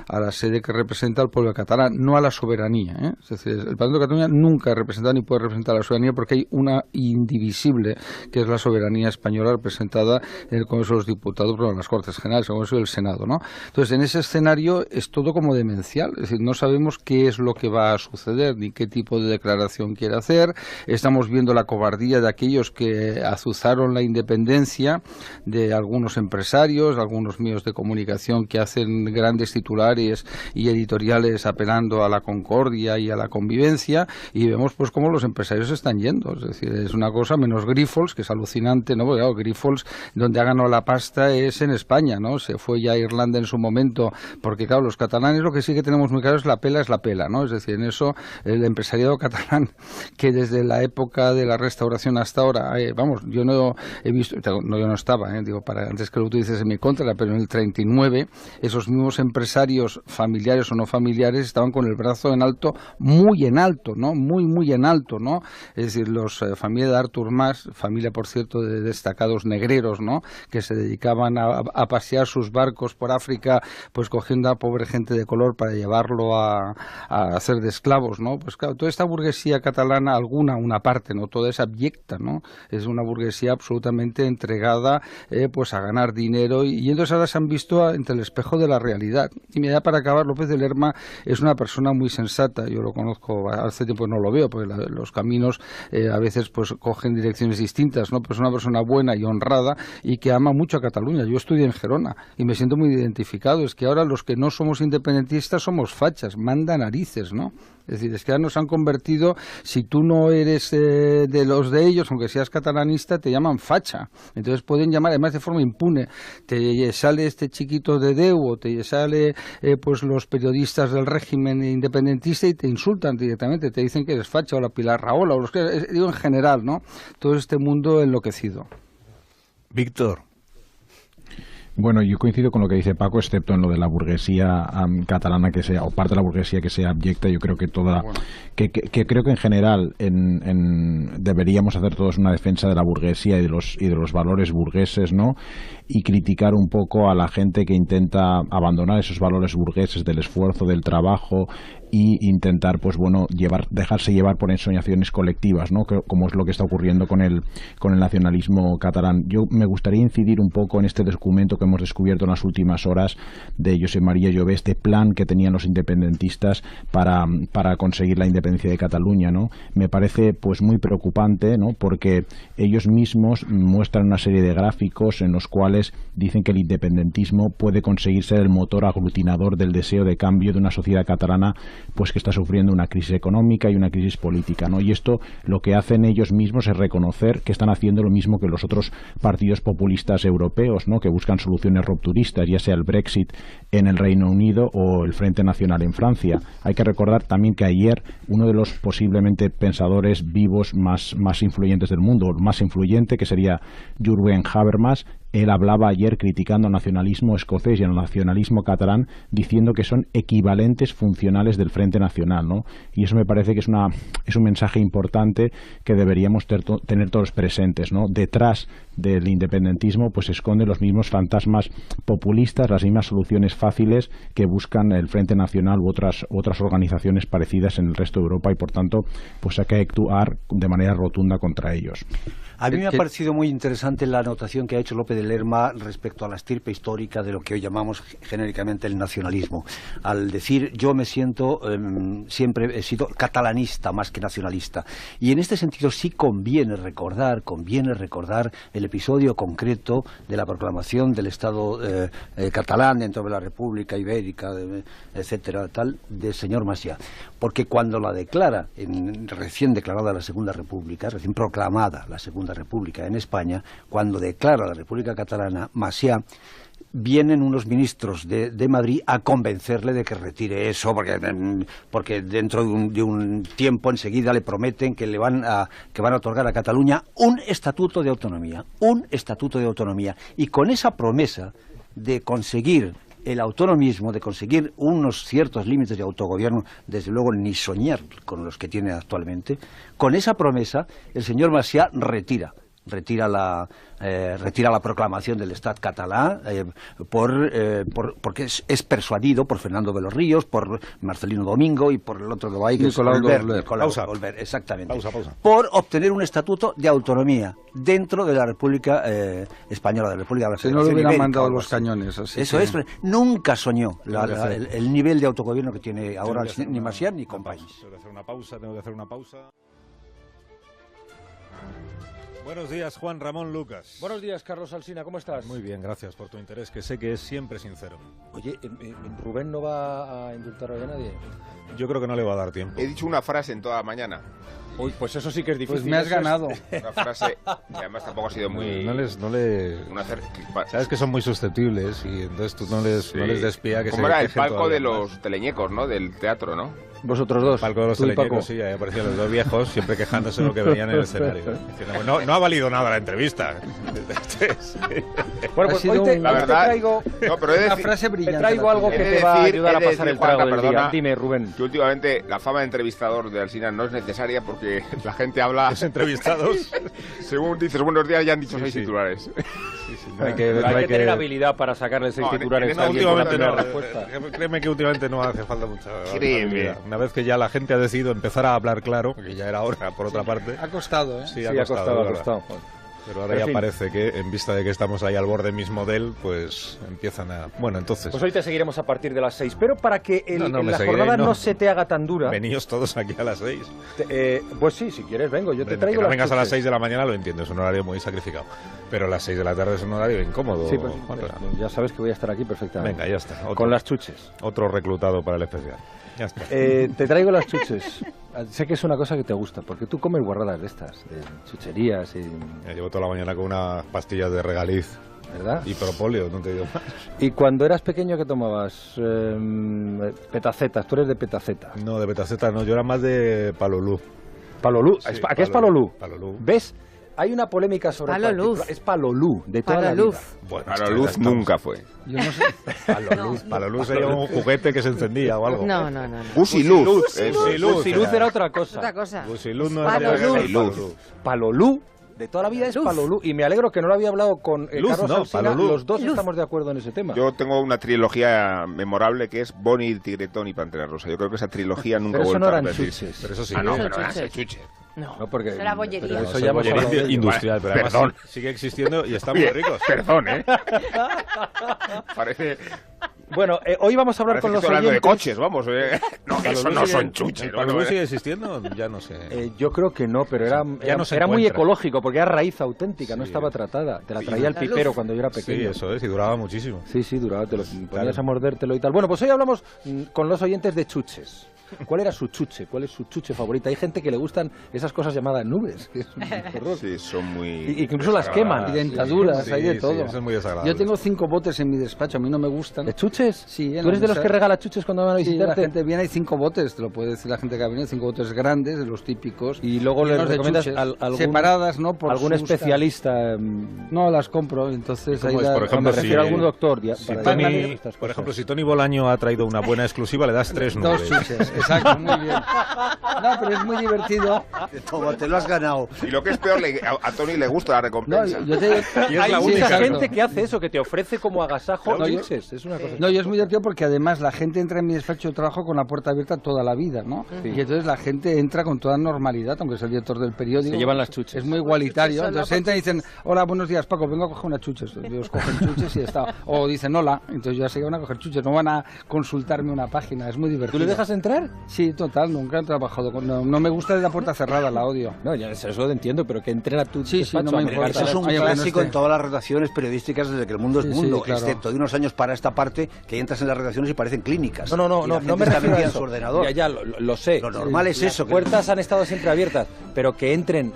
a la sede que representa al pueblo catalán, no a la soberanía. Es decir, el Parlamento de Cataluña nunca ha representado ni puede representar a la soberanía, porque hay una indivisible, que es la soberanía española representada en el Congreso de los Diputados, en las Cortes Generales, el Congreso y el Senado, ¿no? Entonces, en ese escenario es todo como demencial, es decir, no sabemos qué es lo que va a suceder, ni qué tipo de declaración quiere hacer. Estamos viendo la cobardía de aquellos que azuzaron la independencia, de algunos empresarios, algunos medios de comunicación que hacen grandes titulares y editoriales apelando a la concordia y a la convivencia, y vemos pues cómo los empresarios están yendo. Es decir, es una cosa, menos Grifols, que es alucinante, ¿no? Porque claro, Grifols, donde ha ganado la pasta es en España, ¿no? Se fue ya a Irlanda en su momento, porque claro, los catalanes lo que sí que tenemos muy claro es la pela, ¿no? Es decir, en eso el empresariado catalán, que desde la época de la Restauración hasta ahora, vamos, yo no he visto, no, yo no estaba, digo, para antes que lo utilices en mi contra, pero en el 39 esos mismos empresarios, familiares o no familiares, estaban con el brazo en alto, muy en alto, ¿no? Muy en alto, ¿no? Es decir, los familia de Artur Mas, familia por cierto de destacados negreros, ¿no? Que se dedicaban a pasear sus barcos por África, pues cogiendo a pobre gente de color para llevarlo a hacer de esclavos, ¿no? Pues claro, toda esta burguesía catalana, una parte, ¿no? Toda es abyecta, ¿no? Es una burguesía absolutamente entregada pues a ganar dinero, y entonces ahora se han visto entre el espejo de la realidad. Y me da para acabar, López de Lerma es una persona muy sensata, yo lo conozco, hace tiempo no lo veo, porque los caminos a veces pues cogen direcciones distintas, ¿no? Pues es una persona buena y honrada y que ama mucho a Cataluña. Yo estudié en Gerona y me siento muy identificado. Es que ahora los que no somos independentistas somos fachas, manda narices, ¿no? Es decir, es que ya nos han convertido, si tú no eres de los de ellos, aunque seas catalanista, te llaman facha. Entonces pueden llamar, además de forma impune. Te sale este chiquito de Déu, o te sale pues los periodistas del régimen independentista y te insultan directamente, te dicen que eres facha, o la Pilar Rahola, o los que digo en general, ¿no? Todo este mundo enloquecido. Víctor. Bueno, yo coincido con lo que dice Paco, excepto en lo de la burguesía catalana que sea, o parte de la burguesía que sea abyecta. Yo creo que que creo que en general deberíamos hacer todos una defensa de la burguesía y de los valores burgueses, ¿no? Y criticar un poco a la gente que intenta abandonar esos valores burgueses del esfuerzo, del trabajo, y intentar, pues bueno, dejarse llevar por ensoñaciones colectivas, ¿no? Como es lo que está ocurriendo con el nacionalismo catalán. Yo me gustaría incidir un poco en este documento que hemos descubierto en las últimas horas de Josep María Jové, este plan que tenían los independentistas para conseguir la independencia de Cataluña, ¿no? Me parece pues muy preocupante, ¿no? Porque ellos mismos muestran una serie de gráficos en los cuales dicen que el independentismo puede conseguir ser el motor aglutinador del deseo de cambio de una sociedad catalana pues que está sufriendo una crisis económica y una crisis política, ¿no? Y esto lo que hacen ellos mismos es reconocer que están haciendo lo mismo que los otros partidos populistas europeos, ¿no? Que buscan soluciones rupturistas, ya sea el Brexit en el Reino Unido o el Frente Nacional en Francia. Hay que recordar también que ayer uno de los posiblemente pensadores vivos más influyentes del mundo, el más influyente, que sería Jürgen Habermas, él hablaba ayer criticando al nacionalismo escocés y al nacionalismo catalán, diciendo que son equivalentes funcionales del Frente Nacional, ¿no? Y eso me parece que es un mensaje importante que deberíamos tener todos presentes, ¿no? Detrás del independentismo pues se esconden los mismos fantasmas populistas, las mismas soluciones fáciles que buscan el Frente Nacional u otras organizaciones parecidas en el resto de Europa, y por tanto pues hay que actuar de manera rotunda contra ellos. A mí me ha parecido muy interesante la anotación que ha hecho López de Lerma respecto a la estirpe histórica de lo que hoy llamamos genéricamente el nacionalismo. Al decir, yo me siento, siempre he sido catalanista más que nacionalista. Y en este sentido sí conviene recordar el episodio concreto de la proclamación del Estado catalán dentro de la República Ibérica, etcétera, tal, del señor Macià. Porque cuando la declara, recién declarada la Segunda República, recién proclamada la Segunda República en España, cuando declara la República Catalana, Macià, vienen unos ministros de Madrid a convencerle de que retire eso, porque dentro de un tiempo enseguida le prometen que van a otorgar a Cataluña un estatuto de autonomía, y con esa promesa de conseguir el autonomismo, de conseguir unos ciertos límites de autogobierno, desde luego ni soñar con los que tiene actualmente, con esa promesa el señor Macià retira la proclamación del Estat catalán porque es persuadido por Fernando de los Ríos, por Marcelino Domingo y por el otro de ahí, Nicolau Olver, exactamente. Pausa. Por obtener un estatuto de autonomía dentro de la República Española, de la República de la Federación. Si no le hubieran mandado los cañones. Así eso es, nunca soñó el nivel de autogobierno que tiene ahora ni Macià ni compañía. Tengo que hacer una pausa. Buenos días, Juan Ramón Lucas. Buenos días, Carlos Alsina, ¿cómo estás? Muy bien, gracias por tu interés, que sé que es siempre sincero. Oye, ¿Rubén no va a indultar hoy a nadie? Yo creo que no le va a dar tiempo. He dicho una frase en toda la mañana. Uy, pues eso sí que es difícil. Pues me has ganado. Una frase, y además tampoco ha sido muy... Sabes que son muy susceptibles y entonces tú no les despía que se ¿Cómo era el palco de los teleñecos, no? Del teatro, ¿no? Vosotros dos. El palco de los teleñecos, sí, ahí aparecían los dos viejos siempre quejándose de lo que veían en el escenario. Diciendo, no ha valido nada la entrevista. Bueno, pues hoy la verdad, te traigo una frase brillante. Te traigo algo que te va a ayudar a pasar el trago del día. Dime, Rubén. Que últimamente la fama de entrevistador de Alsina no es necesaria porque la gente habla... ¿Los entrevistados? Según dices buenos días ya han dicho 6 titulares. Hay que tener habilidad para sacarle 6 titulares a alguien con la primera respuesta. Créeme que últimamente no hace falta mucha habilidad. Una vez que ya la gente ha decidido empezar a hablar claro, que ya era hora, por otra parte. Ha costado, ¿eh? Sí, ha costado. Pero ahora ya parece que, en vista de que estamos ahí al borde mismo de él, pues empiezan a... Bueno, entonces... Pues hoy te seguiremos a partir de las 6, pero para que la jornada no se te haga tan dura... Veníos todos aquí a las 6. Pues sí, si quieres vengo, yo te traigo que no las vengas chuches. A las 6 de la mañana lo entiendo, es un horario muy sacrificado. Pero a las 6 de la tarde es un horario incómodo. Sí, pues ya sabes que voy a estar aquí perfectamente. Venga, ya está. Con las chuches. Otro reclutado para el especial. Ya está. Te traigo las chuches. Sé que es una cosa que te gusta, porque tú comes guarradas de estas, de chucherías y... Llevo toda la mañana con unas pastillas de regaliz. ¿Verdad? Y propóleo, no te digo más. ¿Y cuando eras pequeño qué tomabas? Petacetas, tú eres de petaceta. No, de petaceta no, yo era más de palolú. ¿Palolú? Sí, ¿A qué es palolú? Palolú. ¿Ves? Hay una polémica sobre Paloluz. Es palolú, de toda Paloluz. la vida. Bueno, Paloluz nunca fue. Yo no sé. Paloluz sería un juguete que se encendía o algo. No. Gusiluz. Gusiluz era otra cosa. Otra cosa. Gusiluz no Paloluz. Palolú, de toda la vida es palolú. Y me alegro que no lo había hablado con Carlos Alsina. Los dos estamos de acuerdo en ese tema. Yo tengo una trilogía memorable que es Bonnie, Tigretón y Pantera Rosa. Yo creo que esa trilogía nunca Pero eso no vuelve a eran repetirse. chuches. Pero eso sí. No, Eso pero eran chuches. chuches. No, porque Eso era bollería. pero No, eso ya hemos hablado de ello. Industrial, pero además Perdón. sigue existiendo y están muy ricos. Perdón, ¿eh? Parece... Bueno, hoy vamos a hablar con los hablando oyentes. de coches, vamos. No, eso no son chuches. ¿El palolú sigue existiendo? Ya no sé. Yo creo que no, pero era no se muy encuentra. ecológico, porque era raíz auténtica, no Sí. estaba tratada. Te la Sí. traía el La pipero luz. cuando yo era Sí, pequeño. eso es, y duraba muchísimo. Sí, duraba, te lo ponías a mordértelo y tal. Bueno, pues hoy hablamos con los oyentes de chuches. ¿Cuál era su chuche? ¿Cuál es su chuche favorita? Hay gente que le gustan esas cosas llamadas nubes, que es un horror. Sí, son muy... Y que incluso las queman, y dentaduras, Sí, hay de sí, todo. eso es muy desagradable. Yo tengo 5 botes en mi despacho, a mí no me gustan. ¿De chuches? Sí, ¿Tú eres de los que regala chuches cuando van a Sí, la visitarte? gente viene, hay 5 botes, te lo puede decir la gente que ha venido, 5 botes grandes, de los típicos. Y luego le llenos de recomiendas chuches, algún, separadas, ¿no? Por algún su gusto. especialista. No, las compro, entonces ¿Y cómo ahí es? Por ejemplo, me refiero a si- algún doctor. Si para Tony, darle estas por cosas. ejemplo, si Tony Bolaño ha traído una buena exclusiva, le das 3 Dos nubes. chuches, exacto, muy bien. No, pero es muy divertido. Toma, te lo has ganado. Y lo que es peor, a Tony le gusta la No, recompensa. yo te, Y hay sí, mucha exacto. gente que hace eso, que te ofrece como agasajo No, yo- chuches. Es una cosa. No, yo es muy divertido porque además la gente entra en mi despacho de trabajo con la puerta abierta toda la vida, ¿no? Sí. Y entonces la gente entra con toda normalidad, aunque es el director del periódico. Se llevan las chuches. Es muy igualitario. Chuches, Entonces entran y dicen, hola, buenos días, Paco, vengo a coger unas chuches. Ellos cogen chuches y ya está. O dicen, hola, entonces ya se van a coger chuches, no van a consultarme una página, es muy divertido. ¿Tú le dejas entrar? Sí, total, nunca he trabajado con... No me gusta de la puerta cerrada, la odio. No, ya eso lo entiendo, pero que entren a tu Sí, despacho no a me importa. mirarte Eso es un Oye, bueno, clásico este- en todas las redacciones periodísticas desde que el mundo es Sí, mundo, sí, claro. excepto de unos años para esta parte que entras en las redacciones y parecen clínicas. No, Y la gente no me está refiero a metida en eso. su ordenador. Ya, lo sé. Lo normal es Las eso, que- puertas han estado siempre abiertas, pero que entren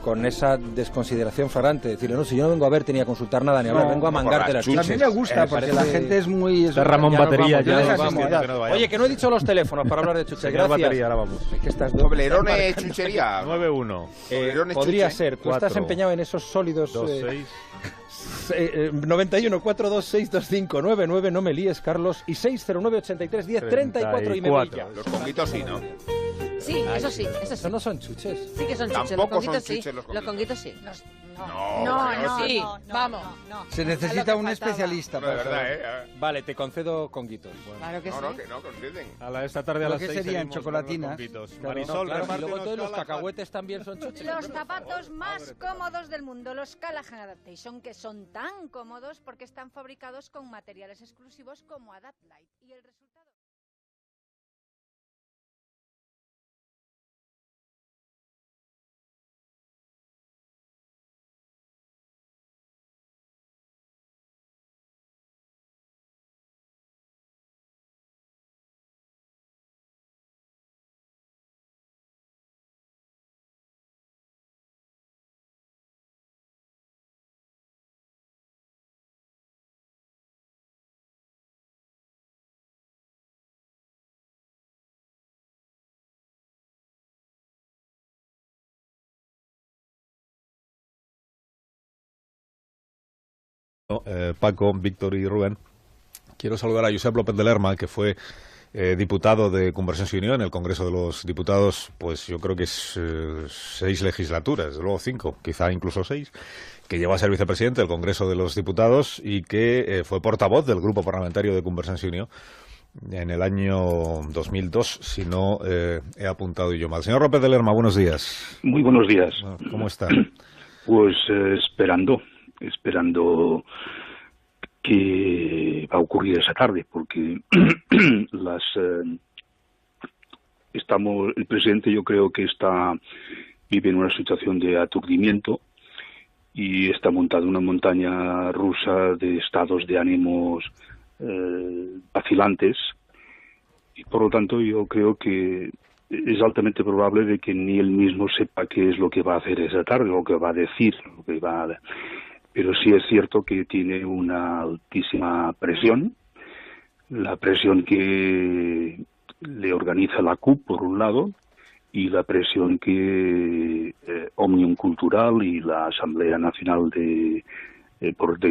con esa desconsideración flagrante, decirle, no, si yo no vengo a verte ni a consultar nada, ni a hablar, vengo a no, mangarte por las las A chuches. mí me gusta porque la gente es muy... Está Ramón Ya nos Batería, vamos, ya yo nos les vamos, asumo, que no vayamos. Oye, que no he dicho los teléfonos para hablar de chuches. Señor Gracias. Batería, ahora vamos. Es que estas dos- Toblerone Chuchería. 9-1, Podría ser. Tú estás 4, empeñado en esos sólidos... 2-6. 91 426 2599, no me líes, Carlos, y 609 83 10 34 y me voy ya. Los conguitos sí, ¿no? Sí, eso sí, eso sí. Eso no son chuches. Sí que son chuches, Tampoco los son conguitos sí. chuches los Los conguitos sí. No, Sí, vamos. Se necesita Es lo que un faltaba. especialista No, de para verdad, saber. Vale, te concedo conguitos. Bueno. Claro que sí. No, que no conceden. Esta tarde a ¿Pero las qué 6 serían, seguimos chocolatinas? con los conguitos. Claro, Marisol, no, claro, y repártenos luego todos los Callahan. cacahuetes también son chuches. Los zapatos más cómodos del mundo, los Callahan Adaptation, que son tan cómodos porque están fabricados con materiales exclusivos como Adapt Light. Y el resultado... Paco, Víctor y Rubén. Quiero saludar a Josep López de Lerma, que fue diputado de Convergencia y Unió en el Congreso de los Diputados, pues yo creo que es 6 legislaturas, desde luego 5, quizá incluso 6, que llegó a ser vicepresidente del Congreso de los Diputados y que fue portavoz del Grupo Parlamentario de Convergencia y Unió en el año 2002, si no he apuntado yo mal. Señor López de Lerma, buenos días. Muy buenos días. ¿Cómo está? Pues esperando que va a ocurrir esa tarde, porque el presidente, yo creo que vive en una situación de aturdimiento y está montado una montaña rusa de estados de ánimos vacilantes, y por lo tanto yo creo que es altamente probable de que ni él mismo sepa qué es lo que va a hacer esa tarde, lo que va a decir, pero sí es cierto que tiene una altísima presión, la presión que le organiza la CUP por un lado, y la presión que Òmnium Cultural y la Asamblea Nacional de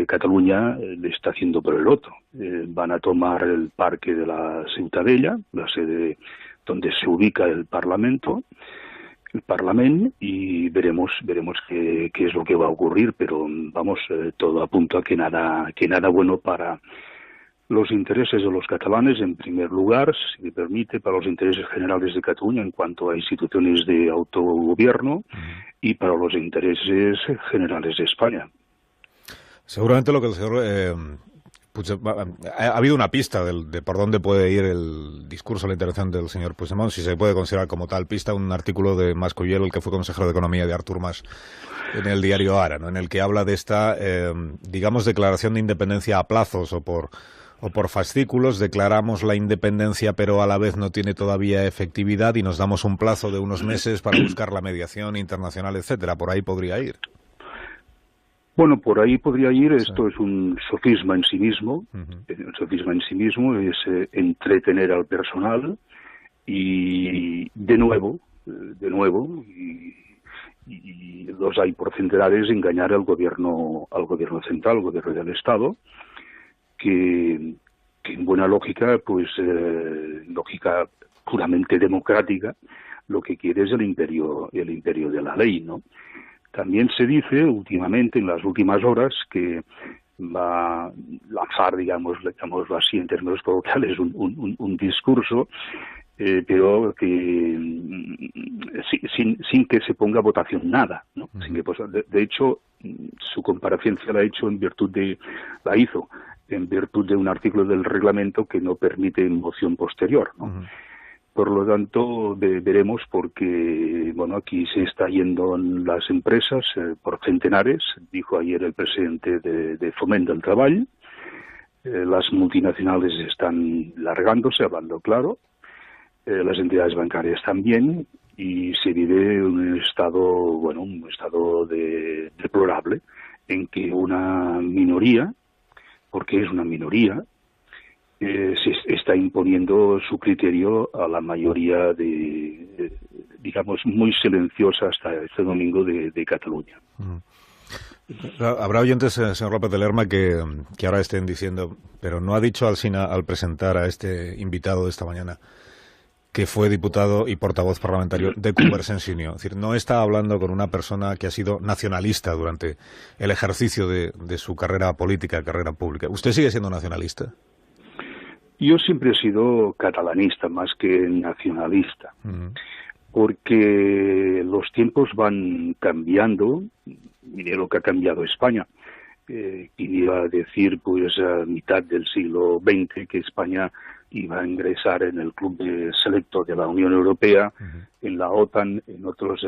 Cataluña le está haciendo por el otro. Van a tomar el parque de la Ciutadella, la sede donde se ubica el Parlamento, y veremos qué es lo que va a ocurrir, pero vamos, todo apunta a que nada bueno para los intereses de los catalanes, en primer lugar, si me permite, para los intereses generales de Cataluña en cuanto a instituciones de autogobierno y para los intereses generales de España. Seguramente lo que el señor ha habido una pista de por dónde puede ir el discurso, la intervención del señor Puigdemont, si se puede considerar como tal pista, un artículo de Mas-Colell, el que fue consejero de Economía de Artur Mas, en el diario Ara, ¿no?, en el que habla de esta, digamos, declaración de independencia a plazos o por fascículos. Declaramos la independencia, pero a la vez no tiene todavía efectividad y nos damos un plazo de unos meses para buscar la mediación internacional, etcétera. Por ahí podría ir. Bueno, por ahí podría ir. Esto es un sofisma en sí mismo. Un sofisma en sí mismo es entretener al personal y de nuevo, y los hay por centenares, engañar al gobierno central, al gobierno del Estado, que en buena lógica, pues lógica puramente democrática, lo que quiere es el imperio de la ley, ¿no? También se dice últimamente, en las últimas horas, que va a lanzar, digámoslo así en términos coloquiales, un discurso, pero que sin que se ponga a votación nada, ¿no? De hecho, su comparecencia la hizo en virtud de un artículo del reglamento que no permite moción posterior, ¿no? Por lo tanto, veremos, porque bueno, aquí se está yendo las empresas por centenares, dijo ayer el presidente de Foment del Treball. Las multinacionales están largándose, hablando claro, las entidades bancarias también, y se vive un estado deplorable, en que una minoría, porque es una minoría, se está imponiendo su criterio a la mayoría digamos, muy silenciosa hasta este domingo de Cataluña. Habrá oyentes, señor López de Lerma, que ahora estén diciendo, pero no ha dicho Alsina, al presentar a este invitado de esta mañana, que fue diputado y portavoz parlamentario de Convergencia. Es decir, no está hablando con una persona que ha sido nacionalista durante el ejercicio de su carrera política, carrera pública. ¿Usted sigue siendo nacionalista? Yo siempre he sido catalanista más que nacionalista, porque los tiempos van cambiando. Mire lo que ha cambiado España. ¿Quién iba a decir, pues, a mitad del siglo XX que España iba a ingresar en el club selecto de la Unión Europea, en la OTAN, en otros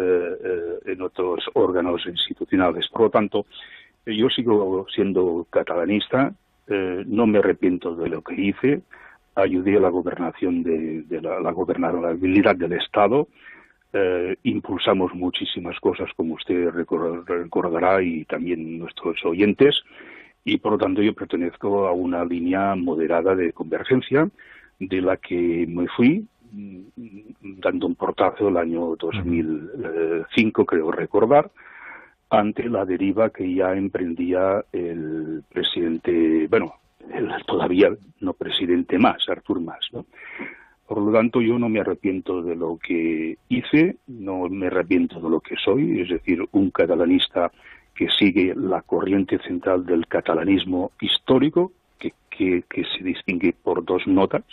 órganos institucionales? Por lo tanto, yo sigo siendo catalanista. No me arrepiento de lo que hice. Ayudé a la gobernación la gobernabilidad del Estado. Impulsamos muchísimas cosas, como usted recordará, y también nuestros oyentes, y por lo tanto yo pertenezco a una línea moderada de convergencia, de la que me fui dando un portazo el año 2005, creo recordar, ante la deriva que ya emprendía el presidente, el todavía no presidente Mas, Artur Mas, ¿no? Por lo tanto, yo no me arrepiento de lo que hice, no me arrepiento de lo que soy, es decir, un catalanista que sigue la corriente central del catalanismo histórico, que se distingue por dos notas,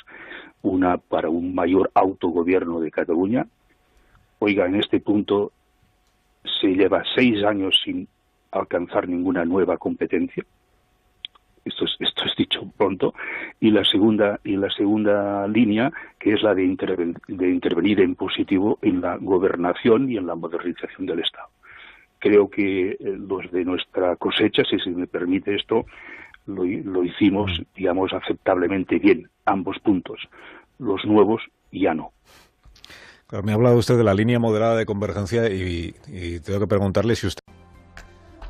una para un mayor autogobierno de Cataluña. Oiga, en este punto se lleva 6 años sin alcanzar ninguna nueva competencia. Esto es dicho pronto. Y la segunda línea, que es la de intervenir en positivo en la gobernación y en la modernización del Estado. Creo que los de nuestra cosecha, si se me permite esto, lo hicimos, digamos, aceptablemente bien, ambos puntos. Los nuevos ya no. Claro, me ha hablado usted de la línea moderada de convergencia y tengo que preguntarle si usted...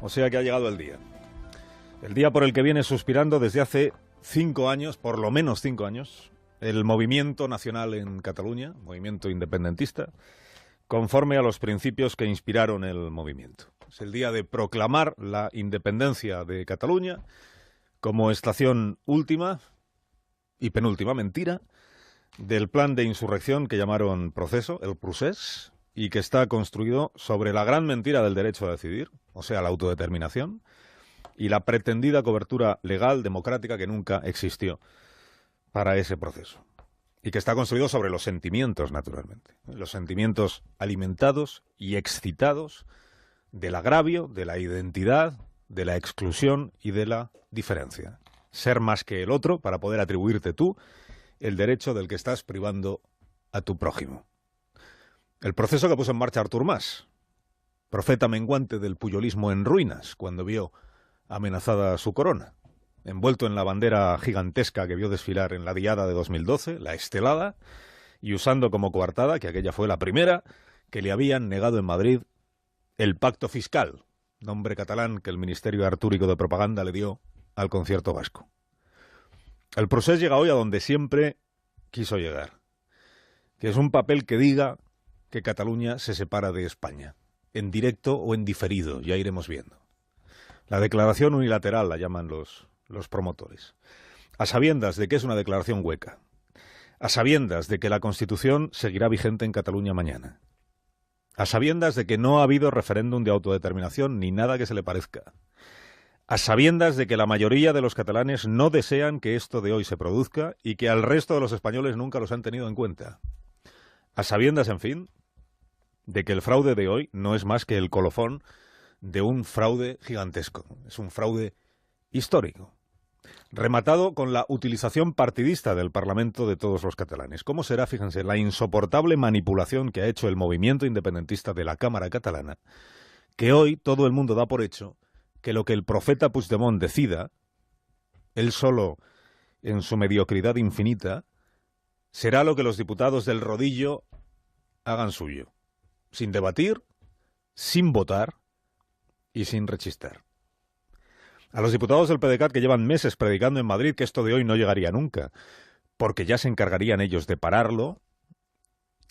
O sea que ha llegado el día. El día por el que viene suspirando desde hace 5 años, por lo menos 5 años, el movimiento nacional en Cataluña, movimiento independentista, conforme a los principios que inspiraron el movimiento. Es el día de proclamar la independencia de Cataluña como estación última y penúltima mentira del plan de insurrección que llamaron proceso, el procés, y que está construido sobre la gran mentira del derecho a decidir, o sea, la autodeterminación, y la pretendida cobertura legal, democrática, que nunca existió para ese proceso. Y que está construido sobre los sentimientos, naturalmente. Los sentimientos alimentados y excitados del agravio, de la identidad, de la exclusión y de la diferencia. Ser más que el otro para poder atribuirte tú el derecho del que estás privando a tu prójimo. El proceso que puso en marcha Artur Mas, profeta menguante del puyolismo en ruinas, cuando vio amenazada su corona, envuelto en la bandera gigantesca que vio desfilar en la diada de 2012, la estelada, y usando como coartada, que aquella fue la primera, que le habían negado en Madrid el pacto fiscal, nombre catalán que el Ministerio Artúrico de Propaganda le dio al concierto vasco. El procés llega hoy a donde siempre quiso llegar, que es un papel que diga que Cataluña se separa de España, en directo o en diferido, ya iremos viendo. La declaración unilateral la llaman los promotores. A sabiendas de que es una declaración hueca. A sabiendas de que la Constitución seguirá vigente en Cataluña mañana. A sabiendas de que no ha habido referéndum de autodeterminación ni nada que se le parezca. A sabiendas de que la mayoría de los catalanes no desean que esto de hoy se produzca y que al resto de los españoles nunca los han tenido en cuenta. A sabiendas, en fin, de que el fraude de hoy no es más que el colofón de un fraude gigantesco. Es un fraude histórico, rematado con la utilización partidista del Parlamento de todos los catalanes. ¿Cómo será, fíjense, la insoportable manipulación que ha hecho el movimiento independentista de la Cámara catalana, que hoy todo el mundo da por hecho que lo que el profeta Puigdemont decida, él solo en su mediocridad infinita, será lo que los diputados del rodillo hagan suyo, sin debatir, sin votar y sin rechistar. A los diputados del PDeCAT que llevan meses predicando en Madrid que esto de hoy no llegaría nunca, porque ya se encargarían ellos de pararlo,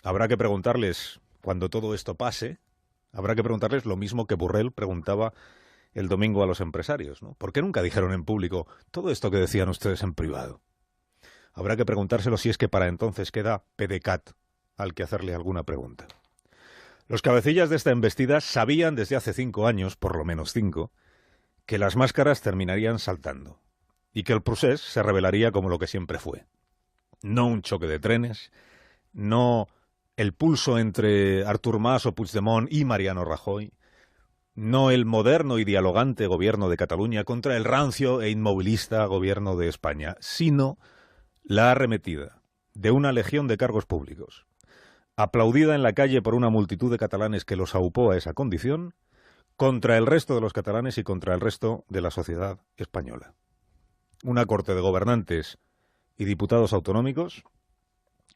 habrá que preguntarles, cuando todo esto pase, habrá que preguntarles lo mismo que Borrell preguntaba el domingo a los empresarios, ¿no? ¿Por qué nunca dijeron en público todo esto que decían ustedes en privado? Habrá que preguntárselo si es que para entonces queda PDeCAT al que hacerle alguna pregunta. Los cabecillas de esta embestida sabían desde hace 5 años, por lo menos 5, que las máscaras terminarían saltando y que el procés se revelaría como lo que siempre fue. No un choque de trenes, no el pulso entre Artur Mas o Puigdemont y Mariano Rajoy, no el moderno y dialogante gobierno de Cataluña contra el rancio e inmovilista gobierno de España, sino la arremetida de una legión de cargos públicos, aplaudida en la calle por una multitud de catalanes que los aupó a esa condición, contra el resto de los catalanes y contra el resto de la sociedad española. Una corte de gobernantes y diputados autonómicos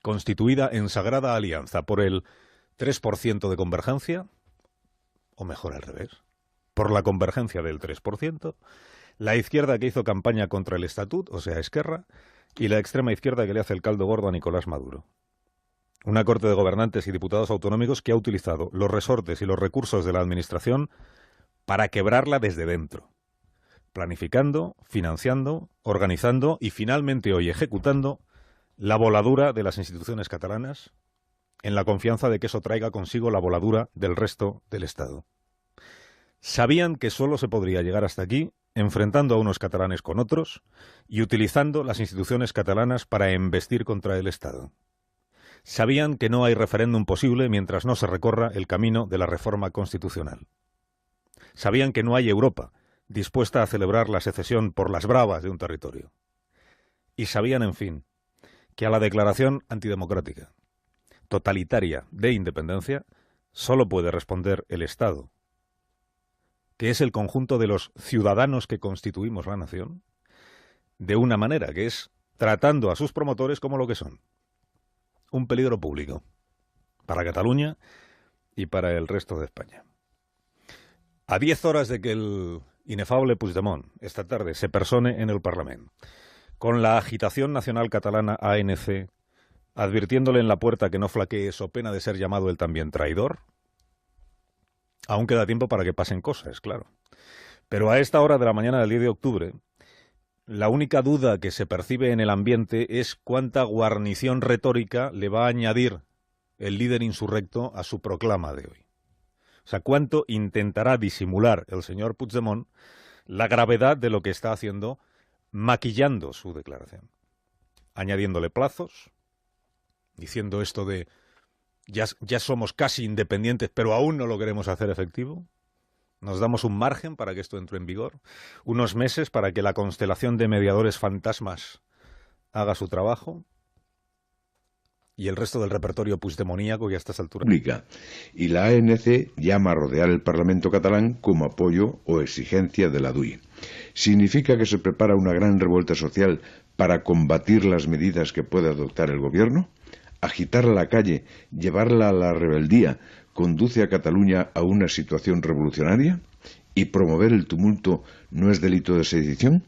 constituida en sagrada alianza por el 3% de convergencia, o mejor al revés, por la convergencia del 3%, la izquierda que hizo campaña contra el Estatut, o sea, Esquerra, y la extrema izquierda que le hace el caldo gordo a Nicolás Maduro. Una corte de gobernantes y diputados autonómicos que ha utilizado los resortes y los recursos de la administración para quebrarla desde dentro, planificando, financiando, organizando y finalmente hoy ejecutando la voladura de las instituciones catalanas en la confianza de que eso traiga consigo la voladura del resto del Estado. Sabían que solo se podría llegar hasta aquí enfrentando a unos catalanes con otros y utilizando las instituciones catalanas para embestir contra el Estado. Sabían que no hay referéndum posible mientras no se recorra el camino de la reforma constitucional. Sabían que no hay Europa dispuesta a celebrar la secesión por las bravas de un territorio. Y sabían, en fin, que a la declaración antidemocrática, totalitaria de independencia, solo puede responder el Estado, que es el conjunto de los ciudadanos que constituimos la nación, de una manera, que es tratando a sus promotores como lo que son, un peligro público para Cataluña y para el resto de España. A 10 horas de que el inefable Puigdemont esta tarde se persone en el Parlamento, con la agitación nacional catalana ANC advirtiéndole en la puerta que no flaquee so pena de ser llamado él también traidor, aún queda tiempo para que pasen cosas, claro. Pero a esta hora de la mañana del 10 de octubre, la única duda que se percibe en el ambiente es cuánta guarnición retórica le va a añadir el líder insurrecto a su proclama de hoy. O sea, cuánto intentará disimular el señor Puigdemont la gravedad de lo que está haciendo, maquillando su declaración, añadiéndole plazos, diciendo esto de ya somos casi independientes, pero aún no lo queremos hacer efectivo. Nos damos un margen para que esto entre en vigor, unos meses para que la constelación de mediadores fantasmas haga su trabajo, y el resto del repertorio puigdemoníaco que a estas alturas... Y la ANC llama a rodear el Parlamento catalán como apoyo o exigencia de la DUI. ¿Significa que se prepara una gran revuelta social para combatir las medidas que puede adoptar el gobierno? ¿Agitar la calle, llevarla a la rebeldía, conduce a Cataluña a una situación revolucionaria? ¿Y promover el tumulto no es delito de sedición?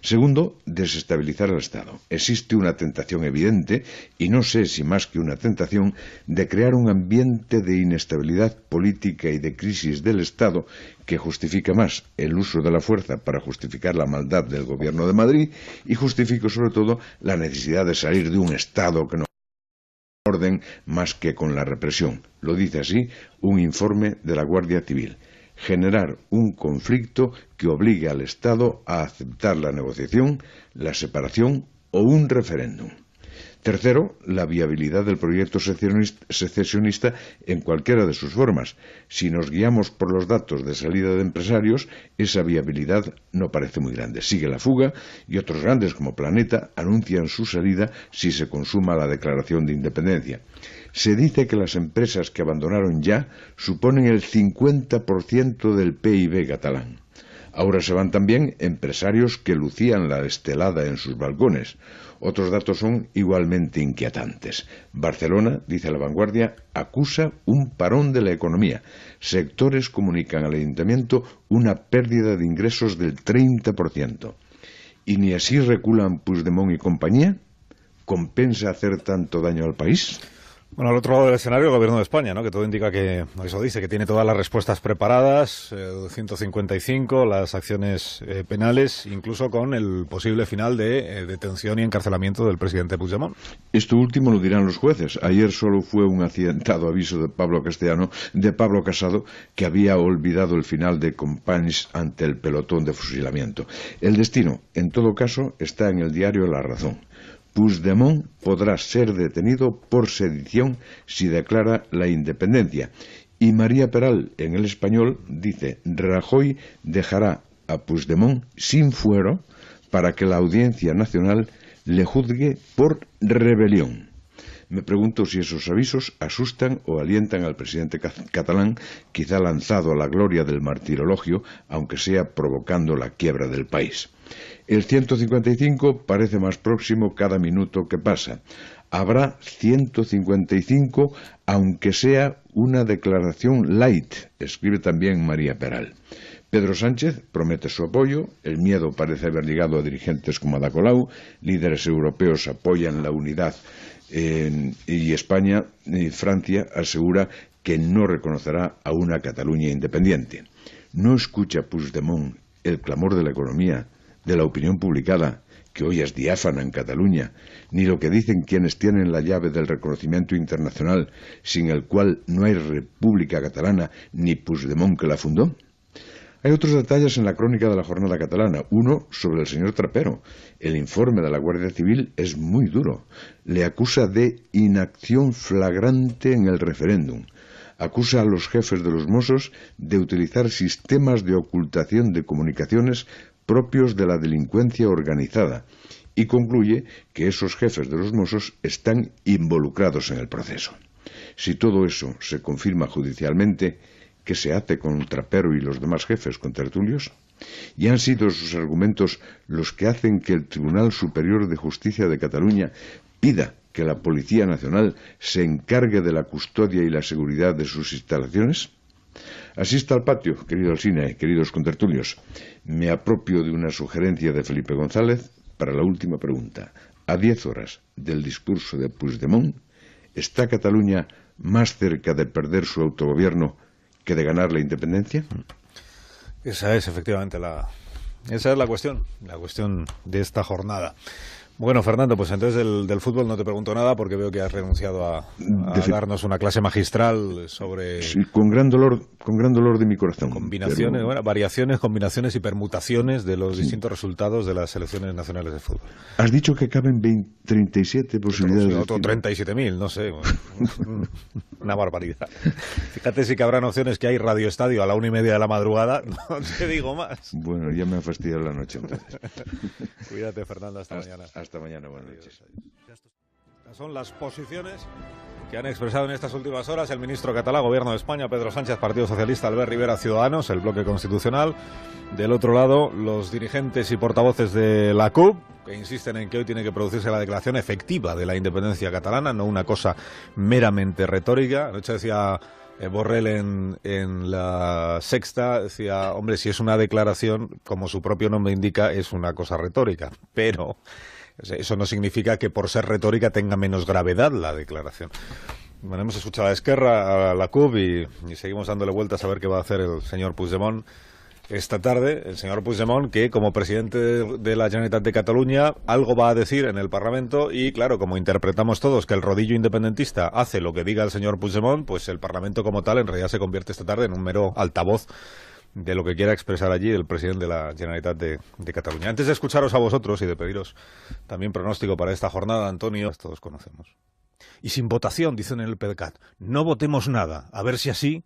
Segundo, desestabilizar al Estado. Existe una tentación evidente, y no sé si más que una tentación, de crear un ambiente de inestabilidad política y de crisis del Estado que justifica más el uso de la fuerza para justificar la maldad del Gobierno de Madrid y justifica sobre todo la necesidad de salir de un Estado que no orden más que con la represión. Lo dice así un informe de la Guardia Civil. Generar un conflicto que obligue al Estado a aceptar la negociación, la separación o un referéndum. Tercero, la viabilidad del proyecto secesionista en cualquiera de sus formas. Si nos guiamos por los datos de salida de empresarios, esa viabilidad no parece muy grande. Sigue la fuga y otros grandes como Planeta anuncian su salida si se consuma la declaración de independencia. Se dice que las empresas que abandonaron ya suponen el 50% del PIB catalán. Ahora se van también empresarios que lucían la estelada en sus balcones. Otros datos son igualmente inquietantes. Barcelona, dice La Vanguardia, acusa un parón de la economía. Sectores comunican al ayuntamiento una pérdida de ingresos del 30%. ¿Y ni así reculan Puigdemont y compañía? ¿Compensa hacer tanto daño al país? Bueno, al otro lado del escenario, el Gobierno de España, ¿no? Que todo indica que, eso dice, que tiene todas las respuestas preparadas, 155, las acciones penales, incluso con el posible final de detención y encarcelamiento del presidente Puigdemont. Esto último lo dirán los jueces. Ayer solo fue un accidentado aviso de Pablo Casado, que había olvidado el final de Companys ante el pelotón de fusilamiento. El destino, en todo caso, está en el diario La Razón. Puigdemont podrá ser detenido por sedición si declara la independencia. Y María Peral, en El Español, dice: Rajoy dejará a Puigdemont sin fuero para que la Audiencia Nacional le juzgue por rebelión. Me pregunto si esos avisos asustan o alientan al presidente catalán, quizá lanzado a la gloria del martirologio, aunque sea provocando la quiebra del país. El 155 parece más próximo cada minuto que pasa. Habrá 155 aunque sea una declaración light, escribe también María Peral. Pedro Sánchez promete su apoyo, el miedo parece haber llegado a dirigentes como Ada Colau, líderes europeos apoyan la unidad y España y Francia asegura que no reconocerá a una Cataluña independiente. ¿No escucha Puigdemont el clamor de la economía, de la opinión publicada, que hoy es diáfana en Cataluña, ni lo que dicen quienes tienen la llave del reconocimiento internacional, sin el cual no hay República Catalana ni Puigdemont que la fundó? Hay otros detalles en la crónica de la jornada catalana. Uno sobre el señor Trapero. El informe de la Guardia Civil es muy duro. Le acusa de inacción flagrante en el referéndum. acusa a los jefes de los Mossos de utilizar sistemas de ocultación de comunicaciones propios de la delincuencia organizada y concluye que esos jefes de los Mossos están involucrados en el proceso. Si todo eso se confirma judicialmente, ¿qué se hace con Trapero y los demás jefes contertulios? ¿Y han sido sus argumentos los que hacen que el Tribunal Superior de Justicia de Cataluña pida que la Policía Nacional se encargue de la custodia y la seguridad de sus instalaciones? Asista al patio, querido Alsina, queridos contertulios. Me apropio de una sugerencia de Felipe González para la última pregunta. A 10 horas del discurso de Puigdemont, ¿está Cataluña más cerca de perder su autogobierno que de ganar la independencia? Esa es efectivamente esa es la cuestión de esta jornada. Bueno, Fernando, pues entonces del fútbol no te pregunto nada porque veo que has renunciado a darnos una clase magistral sobre... Sí, con gran dolor de mi corazón. Combinaciones, pero... variaciones, combinaciones y permutaciones de los distintos resultados de las selecciones nacionales de fútbol. Has dicho que caben 37 posibilidades. Otro 37.000, no sé. Una barbaridad. Fíjate si cabrán opciones que hay Radio Estadio a la 1:30 de la madrugada, no te digo más. Bueno, ya me ha fastidiado la noche entonces. Cuídate, Fernando, hasta mañana. Hasta mañana, buenas noches. Estas son las posiciones que han expresado en estas últimas horas el ministro catalán, Gobierno de España, Pedro Sánchez, Partido Socialista, Albert Rivera, Ciudadanos, el bloque constitucional. Del otro lado, los dirigentes y portavoces de la CUP, que insisten en que hoy tiene que producirse la declaración efectiva de la independencia catalana, no una cosa meramente retórica. Anoche decía Borrell en La Sexta, decía, hombre, si es una declaración, como su propio nombre indica, es una cosa retórica, pero... eso no significa que por ser retórica tenga menos gravedad la declaración. Bueno, hemos escuchado a Esquerra, a la CUP y seguimos dándole vueltas a ver qué va a hacer el señor Puigdemont esta tarde. El señor Puigdemont, que como presidente de la Generalitat de Cataluña algo va a decir en el Parlamento y, claro, como interpretamos todos que el rodillo independentista hace lo que diga el señor Puigdemont, pues el Parlamento como tal en realidad se convierte esta tarde en un mero altavoz de lo que quiera expresar allí el presidente de la Generalitat de Cataluña. Antes de escucharos a vosotros y de pediros también pronóstico para esta jornada, Antonio, todos conocemos. Y sin votación, dicen en el PDCAT, no votemos nada, a ver si así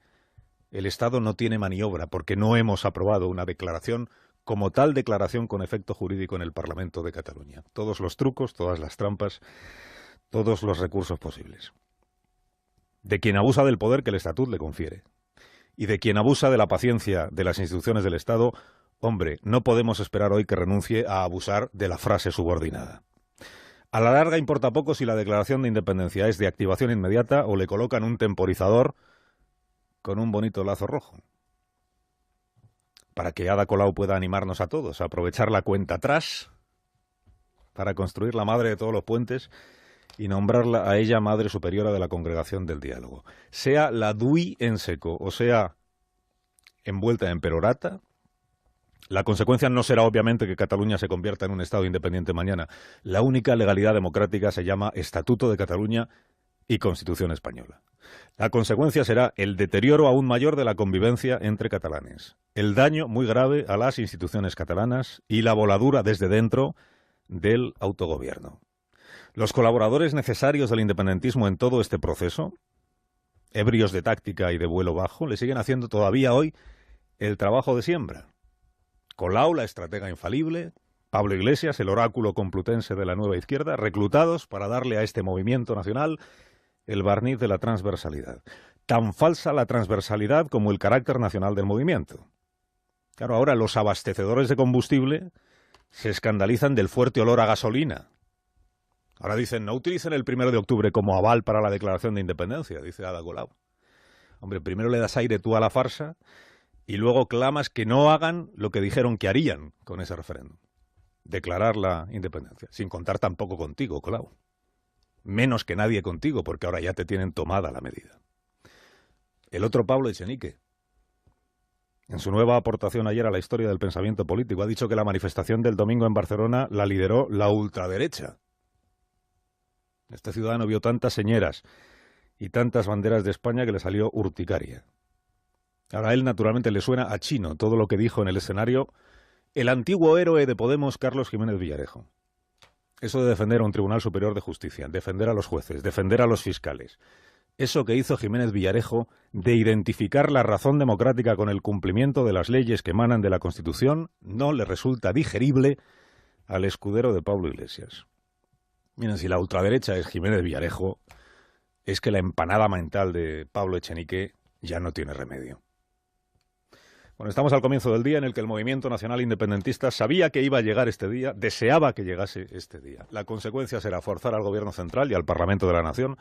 el Estado no tiene maniobra, porque no hemos aprobado una declaración como tal declaración con efecto jurídico en el Parlamento de Cataluña. Todos los trucos, todas las trampas, todos los recursos posibles. De quien abusa del poder que el Estatut le confiere. Y de quien abusa de la paciencia de las instituciones del Estado, hombre, no podemos esperar hoy que renuncie a abusar de la frase subordinada. A la larga importa poco si la declaración de independencia es de activación inmediata o le colocan un temporizador con un bonito lazo rojo. Para que Ada Colau pueda animarnos a todos, a aprovechar la cuenta atrás para construir la madre de todos los puentes y nombrarla a ella Madre Superiora de la Congregación del Diálogo. Sea la DUI en seco, o sea, envuelta en perorata, la consecuencia no será obviamente que Cataluña se convierta en un Estado independiente mañana. La única legalidad democrática se llama Estatuto de Cataluña y Constitución Española. La consecuencia será el deterioro aún mayor de la convivencia entre catalanes, el daño muy grave a las instituciones catalanas y la voladura desde dentro del autogobierno. Los colaboradores necesarios del independentismo en todo este proceso, ebrios de táctica y de vuelo bajo, le siguen haciendo todavía hoy el trabajo de siembra. Colau, la estratega infalible, Pablo Iglesias, el oráculo complutense de la nueva izquierda, reclutados para darle a este movimiento nacional el barniz de la transversalidad. Tan falsa la transversalidad como el carácter nacional del movimiento. Claro, ahora los abastecedores de combustible se escandalizan del fuerte olor a gasolina. Ahora dicen, no utilicen el 1 de octubre como aval para la declaración de independencia, dice Ada Colau. Hombre, primero le das aire tú a la farsa y luego clamas que no hagan lo que dijeron que harían con ese referéndum. Declarar la independencia. Sin contar tampoco contigo, Colau. Menos que nadie contigo, porque ahora ya te tienen tomada la medida. El otro Pablo Echenique, en su nueva aportación ayer a la historia del pensamiento político, ha dicho que la manifestación del domingo en Barcelona la lideró la ultraderecha. Este ciudadano vio tantas señeras y tantas banderas de España que le salió urticaria. Ahora a él naturalmente le suena a chino todo lo que dijo en el escenario el antiguo héroe de Podemos, Carlos Jiménez Villarejo. Eso de defender a un Tribunal Superior de Justicia, defender a los jueces, defender a los fiscales, Eso que hizo Jiménez Villarejo de identificar la razón democrática con el cumplimiento de las leyes que emanan de la Constitución no le resulta digerible al escudero de Pablo Iglesias. Miren, si la ultraderecha es Jiménez Villarejo, es que la empanada mental de Pablo Echenique ya no tiene remedio. Bueno, estamos al comienzo del día en el que el Movimiento Nacional Independentista sabía que iba a llegar este día, deseaba que llegase este día. La consecuencia será forzar al Gobierno Central y al Parlamento de la Nación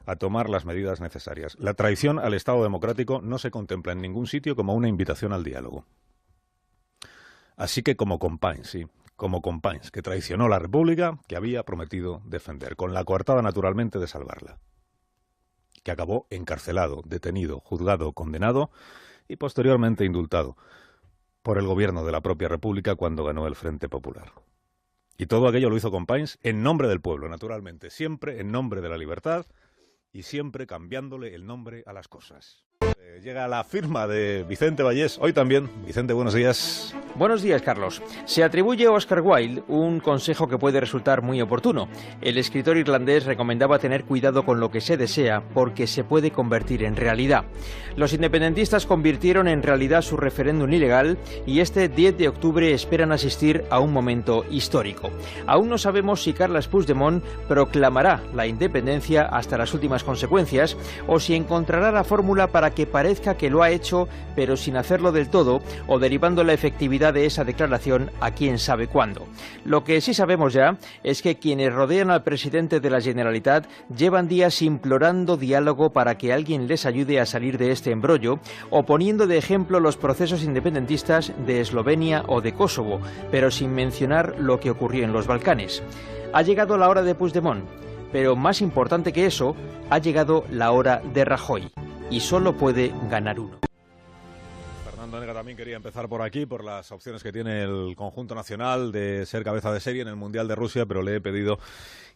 a tomar las medidas necesarias. La traición al Estado democrático no se contempla en ningún sitio como una invitación al diálogo. Así que como Companys, sí, como Companys, que traicionó la República que había prometido defender, con la coartada naturalmente de salvarla, que acabó encarcelado, detenido, juzgado, condenado y posteriormente indultado por el gobierno de la propia República cuando ganó el Frente Popular. Y todo aquello lo hizo Companys en nombre del pueblo, naturalmente, siempre en nombre de la libertad y siempre cambiándole el nombre a las cosas. Llega la firma de Vicente Vallés, hoy también. Vicente, buenos días. Buenos días, Carlos. Se atribuye a Oscar Wilde un consejo que puede resultar muy oportuno. El escritor irlandés recomendaba tener cuidado con lo que se desea porque se puede convertir en realidad. Los independentistas convirtieron en realidad su referéndum ilegal y este 10 de octubre esperan asistir a un momento histórico. Aún no sabemos si Carles Puigdemont proclamará la independencia hasta las últimas consecuencias o si encontrará la fórmula para que parezca que lo ha hecho, pero sin hacerlo del todo, o derivando la efectividad de esa declaración a quién sabe cuándo. Lo que sí sabemos ya es que quienes rodean al presidente de la Generalitat llevan días implorando diálogo para que alguien les ayude a salir de este embrollo, o poniendo de ejemplo los procesos independentistas de Eslovenia o de Kosovo, pero sin mencionar lo que ocurrió en los Balcanes. Ha llegado la hora de Puigdemont, pero más importante que eso, ha llegado la hora de Rajoy. Y solo puede ganar uno. Fernando Onega también quería empezar por aquí, por las opciones que tiene el conjunto nacional de ser cabeza de serie en el Mundial de Rusia, pero le he pedido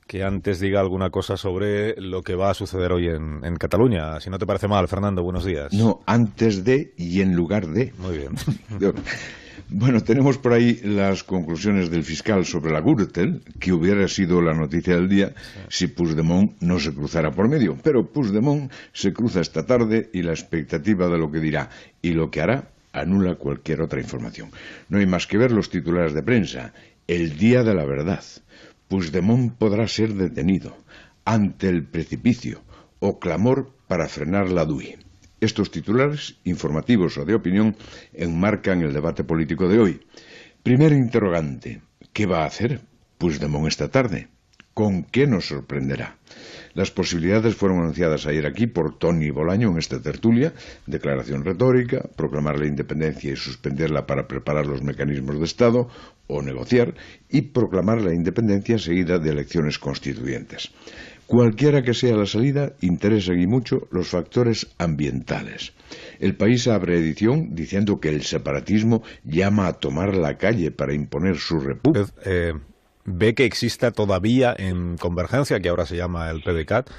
que antes diga alguna cosa sobre lo que va a suceder hoy en Cataluña. Si no te parece mal, Fernando, buenos días. No, antes de y en lugar de. Muy bien. Bueno, tenemos por ahí las conclusiones del fiscal sobre la Gürtel, que hubiera sido la noticia del día si Puigdemont no se cruzara por medio. Pero Puigdemont se cruza esta tarde y la expectativa de lo que dirá y lo que hará anula cualquier otra información. No hay más que ver los titulares de prensa. El día de la verdad. Puigdemont podrá ser detenido ante el precipicio o clamor para frenar la DUI. Estos titulares, informativos o de opinión, enmarcan el debate político de hoy. Primer interrogante, ¿qué va a hacer Puigdemont esta tarde? ¿Con qué nos sorprenderá? Las posibilidades fueron anunciadas ayer aquí por Toni Bolaño en esta tertulia: declaración retórica, proclamar la independencia y suspenderla para preparar los mecanismos de Estado, o negociar, y proclamar la independencia seguida de elecciones constituyentes. Cualquiera que sea la salida, interesan y mucho los factores ambientales. El País abre edición diciendo que el separatismo llama a tomar la calle para imponer su república. ¿Ve que exista todavía en Convergencia, que ahora se llama el PDeCAT,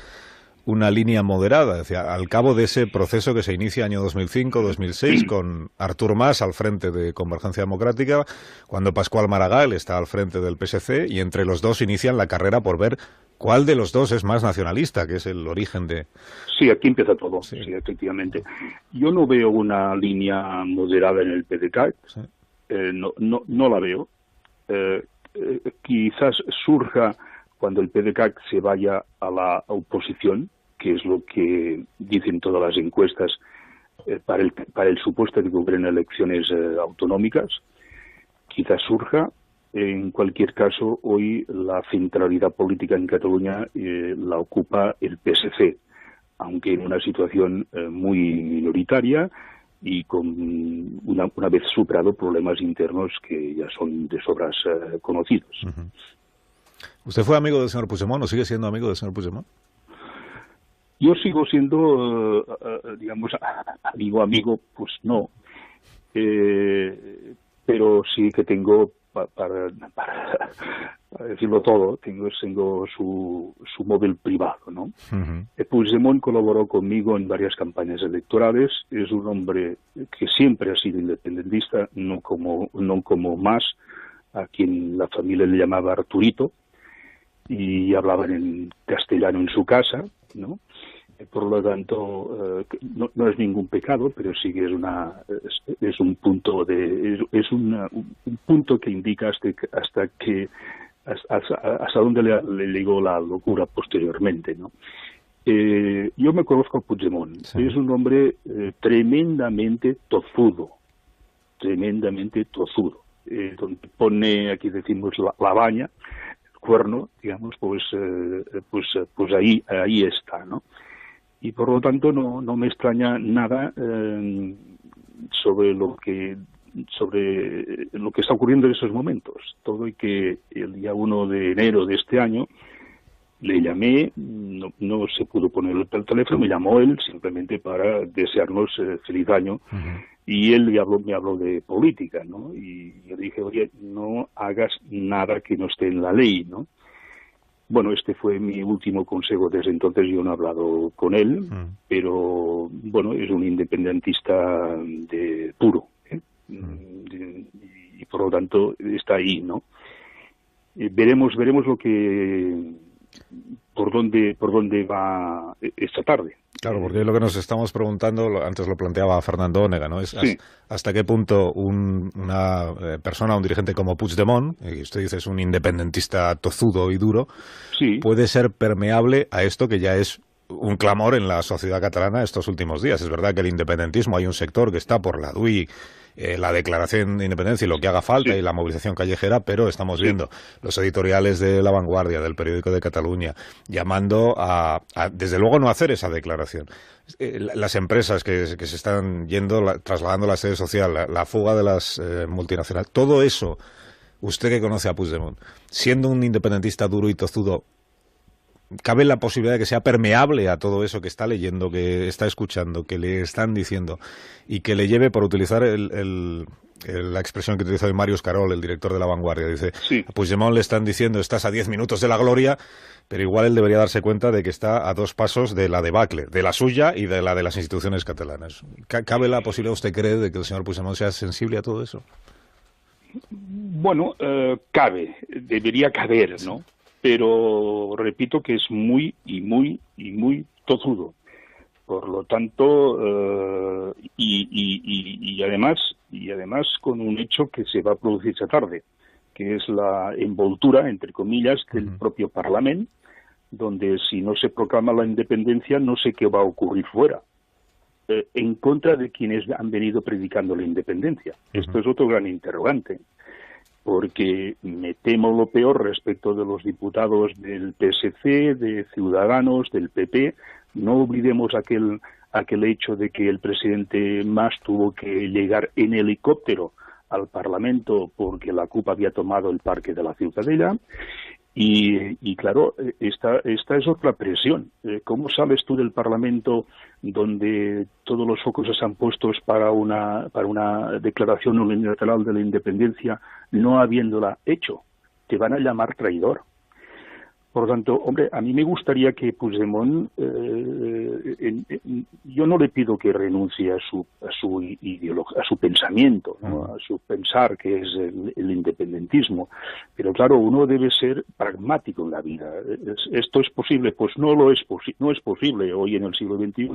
una línea moderada? Es decir, al cabo de ese proceso que se inicia año 2005-2006 con Artur Mas al frente de Convergencia Democrática, cuando Pascual Maragall está al frente del PSC, y entre los dos inician la carrera por ver cuál de los dos es más nacionalista, que es el origen de... Sí, aquí empieza todo, sí, efectivamente. Yo no veo una línea moderada en el PDeCAT, sí. No la veo. Quizás surja cuando el PDeCAT se vaya a la oposición, que es lo que dicen todas las encuestas para el supuesto de que hubieran elecciones autonómicas. Quizás surja. En cualquier caso, hoy la centralidad política en Cataluña la ocupa el PSC, aunque en una situación muy minoritaria y con una vez superado problemas internos que ya son de sobras conocidos. Uh-huh. ¿Usted fue amigo del señor Puigdemont o sigue siendo amigo del señor Puigdemont? Yo sigo siendo, digamos, amigo, pues no. Pero sí que tengo, para decirlo todo, tengo su móvil privado, ¿no? Uh-huh. Puigdemont colaboró conmigo en varias campañas electorales. Es un hombre que siempre ha sido independentista, no como Mas, a quien la familia le llamaba Arturito, y hablaban en castellano en su casa, ¿no? Por lo tanto, no es ningún pecado, pero sí que es un punto un punto que indica hasta dónde le llegó la locura posteriormente, ¿no? Yo me conozco a Puigdemont. Sí. Es un hombre tremendamente tozudo, donde pone, aquí decimos, la baña, el cuerno, digamos, pues ahí está, ¿no? Y por lo tanto no me extraña nada sobre lo que está ocurriendo en esos momentos. Todo y que el día 1 de enero de este año le llamé, no se pudo poner el teléfono, me llamó él simplemente para desearnos feliz año. Y él me habló de política, ¿no? Y yo dije, oye, no hagas nada que no esté en la ley, ¿no? Bueno, este fue mi último consejo. Desde entonces yo no he hablado con él, pero bueno, es un independentista puro, ¿eh? Y por lo tanto está ahí, ¿no? Veremos lo que por dónde va esta tarde. Claro, porque lo que nos estamos preguntando, antes lo planteaba Fernando Onega, ¿no? Es hasta qué punto una persona, un dirigente como Puigdemont, que usted dice es un independentista tozudo y duro, puede ser permeable a esto que ya es un clamor en la sociedad catalana estos últimos días. Es verdad que el independentismo, hay un sector que está por la DUI, la declaración de independencia y lo que haga falta y la movilización callejera, pero estamos viendo los editoriales de La Vanguardia, del Periódico de Cataluña, llamando a desde luego no hacer esa declaración. Las empresas que se están yendo, trasladando la sede social, la fuga de las multinacionales, todo eso, usted que conoce a Puigdemont, siendo un independentista duro y tozudo, ¿cabe la posibilidad de que sea permeable a todo eso que está leyendo, que está escuchando, que le están diciendo y que le lleve, por utilizar la expresión que utilizó Marius Carol, el director de La Vanguardia, dice, a Puigdemont le están diciendo estás a 10 minutos de la gloria, pero igual él debería darse cuenta de que está a 2 pasos de la debacle, de la suya y de la de las instituciones catalanas? ¿Cabe la posibilidad, usted cree, de que el señor Puigdemont sea sensible a todo eso? Bueno, debería caber, ¿no? Pero repito que es muy tozudo. Por lo tanto, y además con un hecho que se va a producir esta tarde, que es la envoltura, entre comillas, del propio Parlamento, donde si no se proclama la independencia no sé qué va a ocurrir fuera, en contra de quienes han venido predicando la independencia. Esto es otro gran interrogante, porque me temo lo peor respecto de los diputados del PSC, de Ciudadanos, del PP. No olvidemos aquel hecho de que el presidente Mas tuvo que llegar en helicóptero al Parlamento porque la CUP había tomado el Parque de la Ciutadella. Y claro, esta es otra presión. ¿Cómo sales tú del Parlamento donde todos los focos están puestos para una declaración unilateral de la independencia, no habiéndola hecho? Te van a llamar traidor. Por lo tanto, hombre, a mí me gustaría que Puigdemont, yo no le pido que renuncie a su ideología, a su pensamiento, ¿no? A su pensar, que es el independentismo, pero claro, uno debe ser pragmático en la vida. ¿Esto es posible? Pues no es posible hoy en el siglo XXI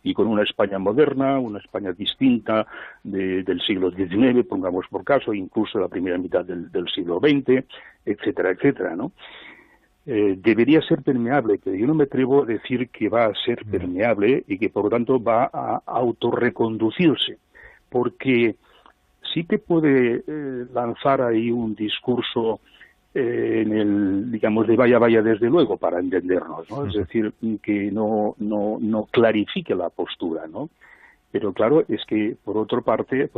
y con una España moderna, una España distinta del siglo XIX, pongamos por caso, incluso la primera mitad del siglo XX, etcétera, etcétera, ¿no? Debería ser permeable, pero yo no me atrevo a decir que va a ser permeable y que por lo tanto va a autorreconducirse, porque sí que puede lanzar ahí un discurso digamos, de vaya parte luego, para entendernos, ¿no? Es decir, que no clarifique la postura, ¿no? Pero claro, es que por otra parte